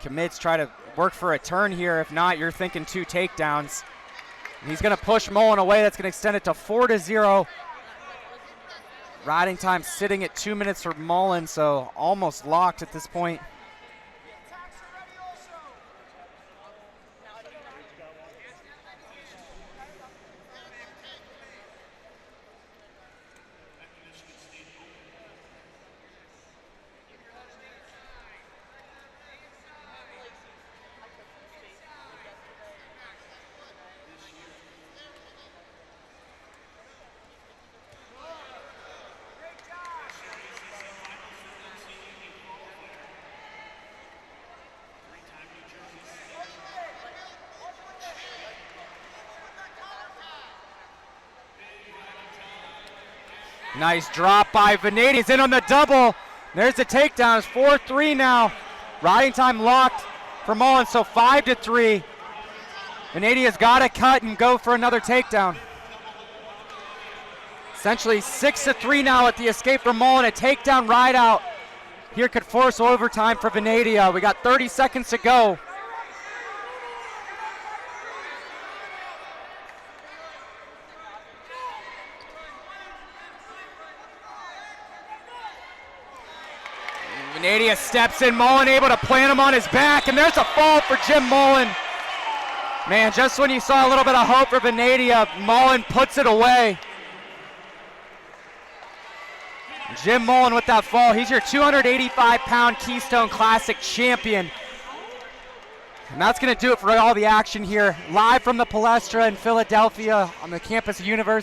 commits, try to work for a turn here. If not, you're thinking 2 takedowns. And he's going to push Mullen away. That's going to extend it to 4-0. Riding time sitting at 2 minutes for Mullen, so almost locked at this point. Nice drop by Vanadia. He's in on the double. There's the takedown. It's 4-3 now. Riding time locked for Mullen, so 5-3. Vanadia's got to cut and go for another takedown. Essentially 6-3 now at the escape from Mullen. A takedown ride out here could force overtime for Vanadia. We got 30 seconds to go. Vanadia steps in, Mullen able to plant him on his back, and there's a fall for Jim Mullen. Man, just when you saw a little bit of hope for Vanadia, Mullen puts it away. Jim Mullen with that fall. He's your 285-pound Keystone Classic champion. And that's going to do it for all the action here. Live from the Palestra in Philadelphia on the campus of University.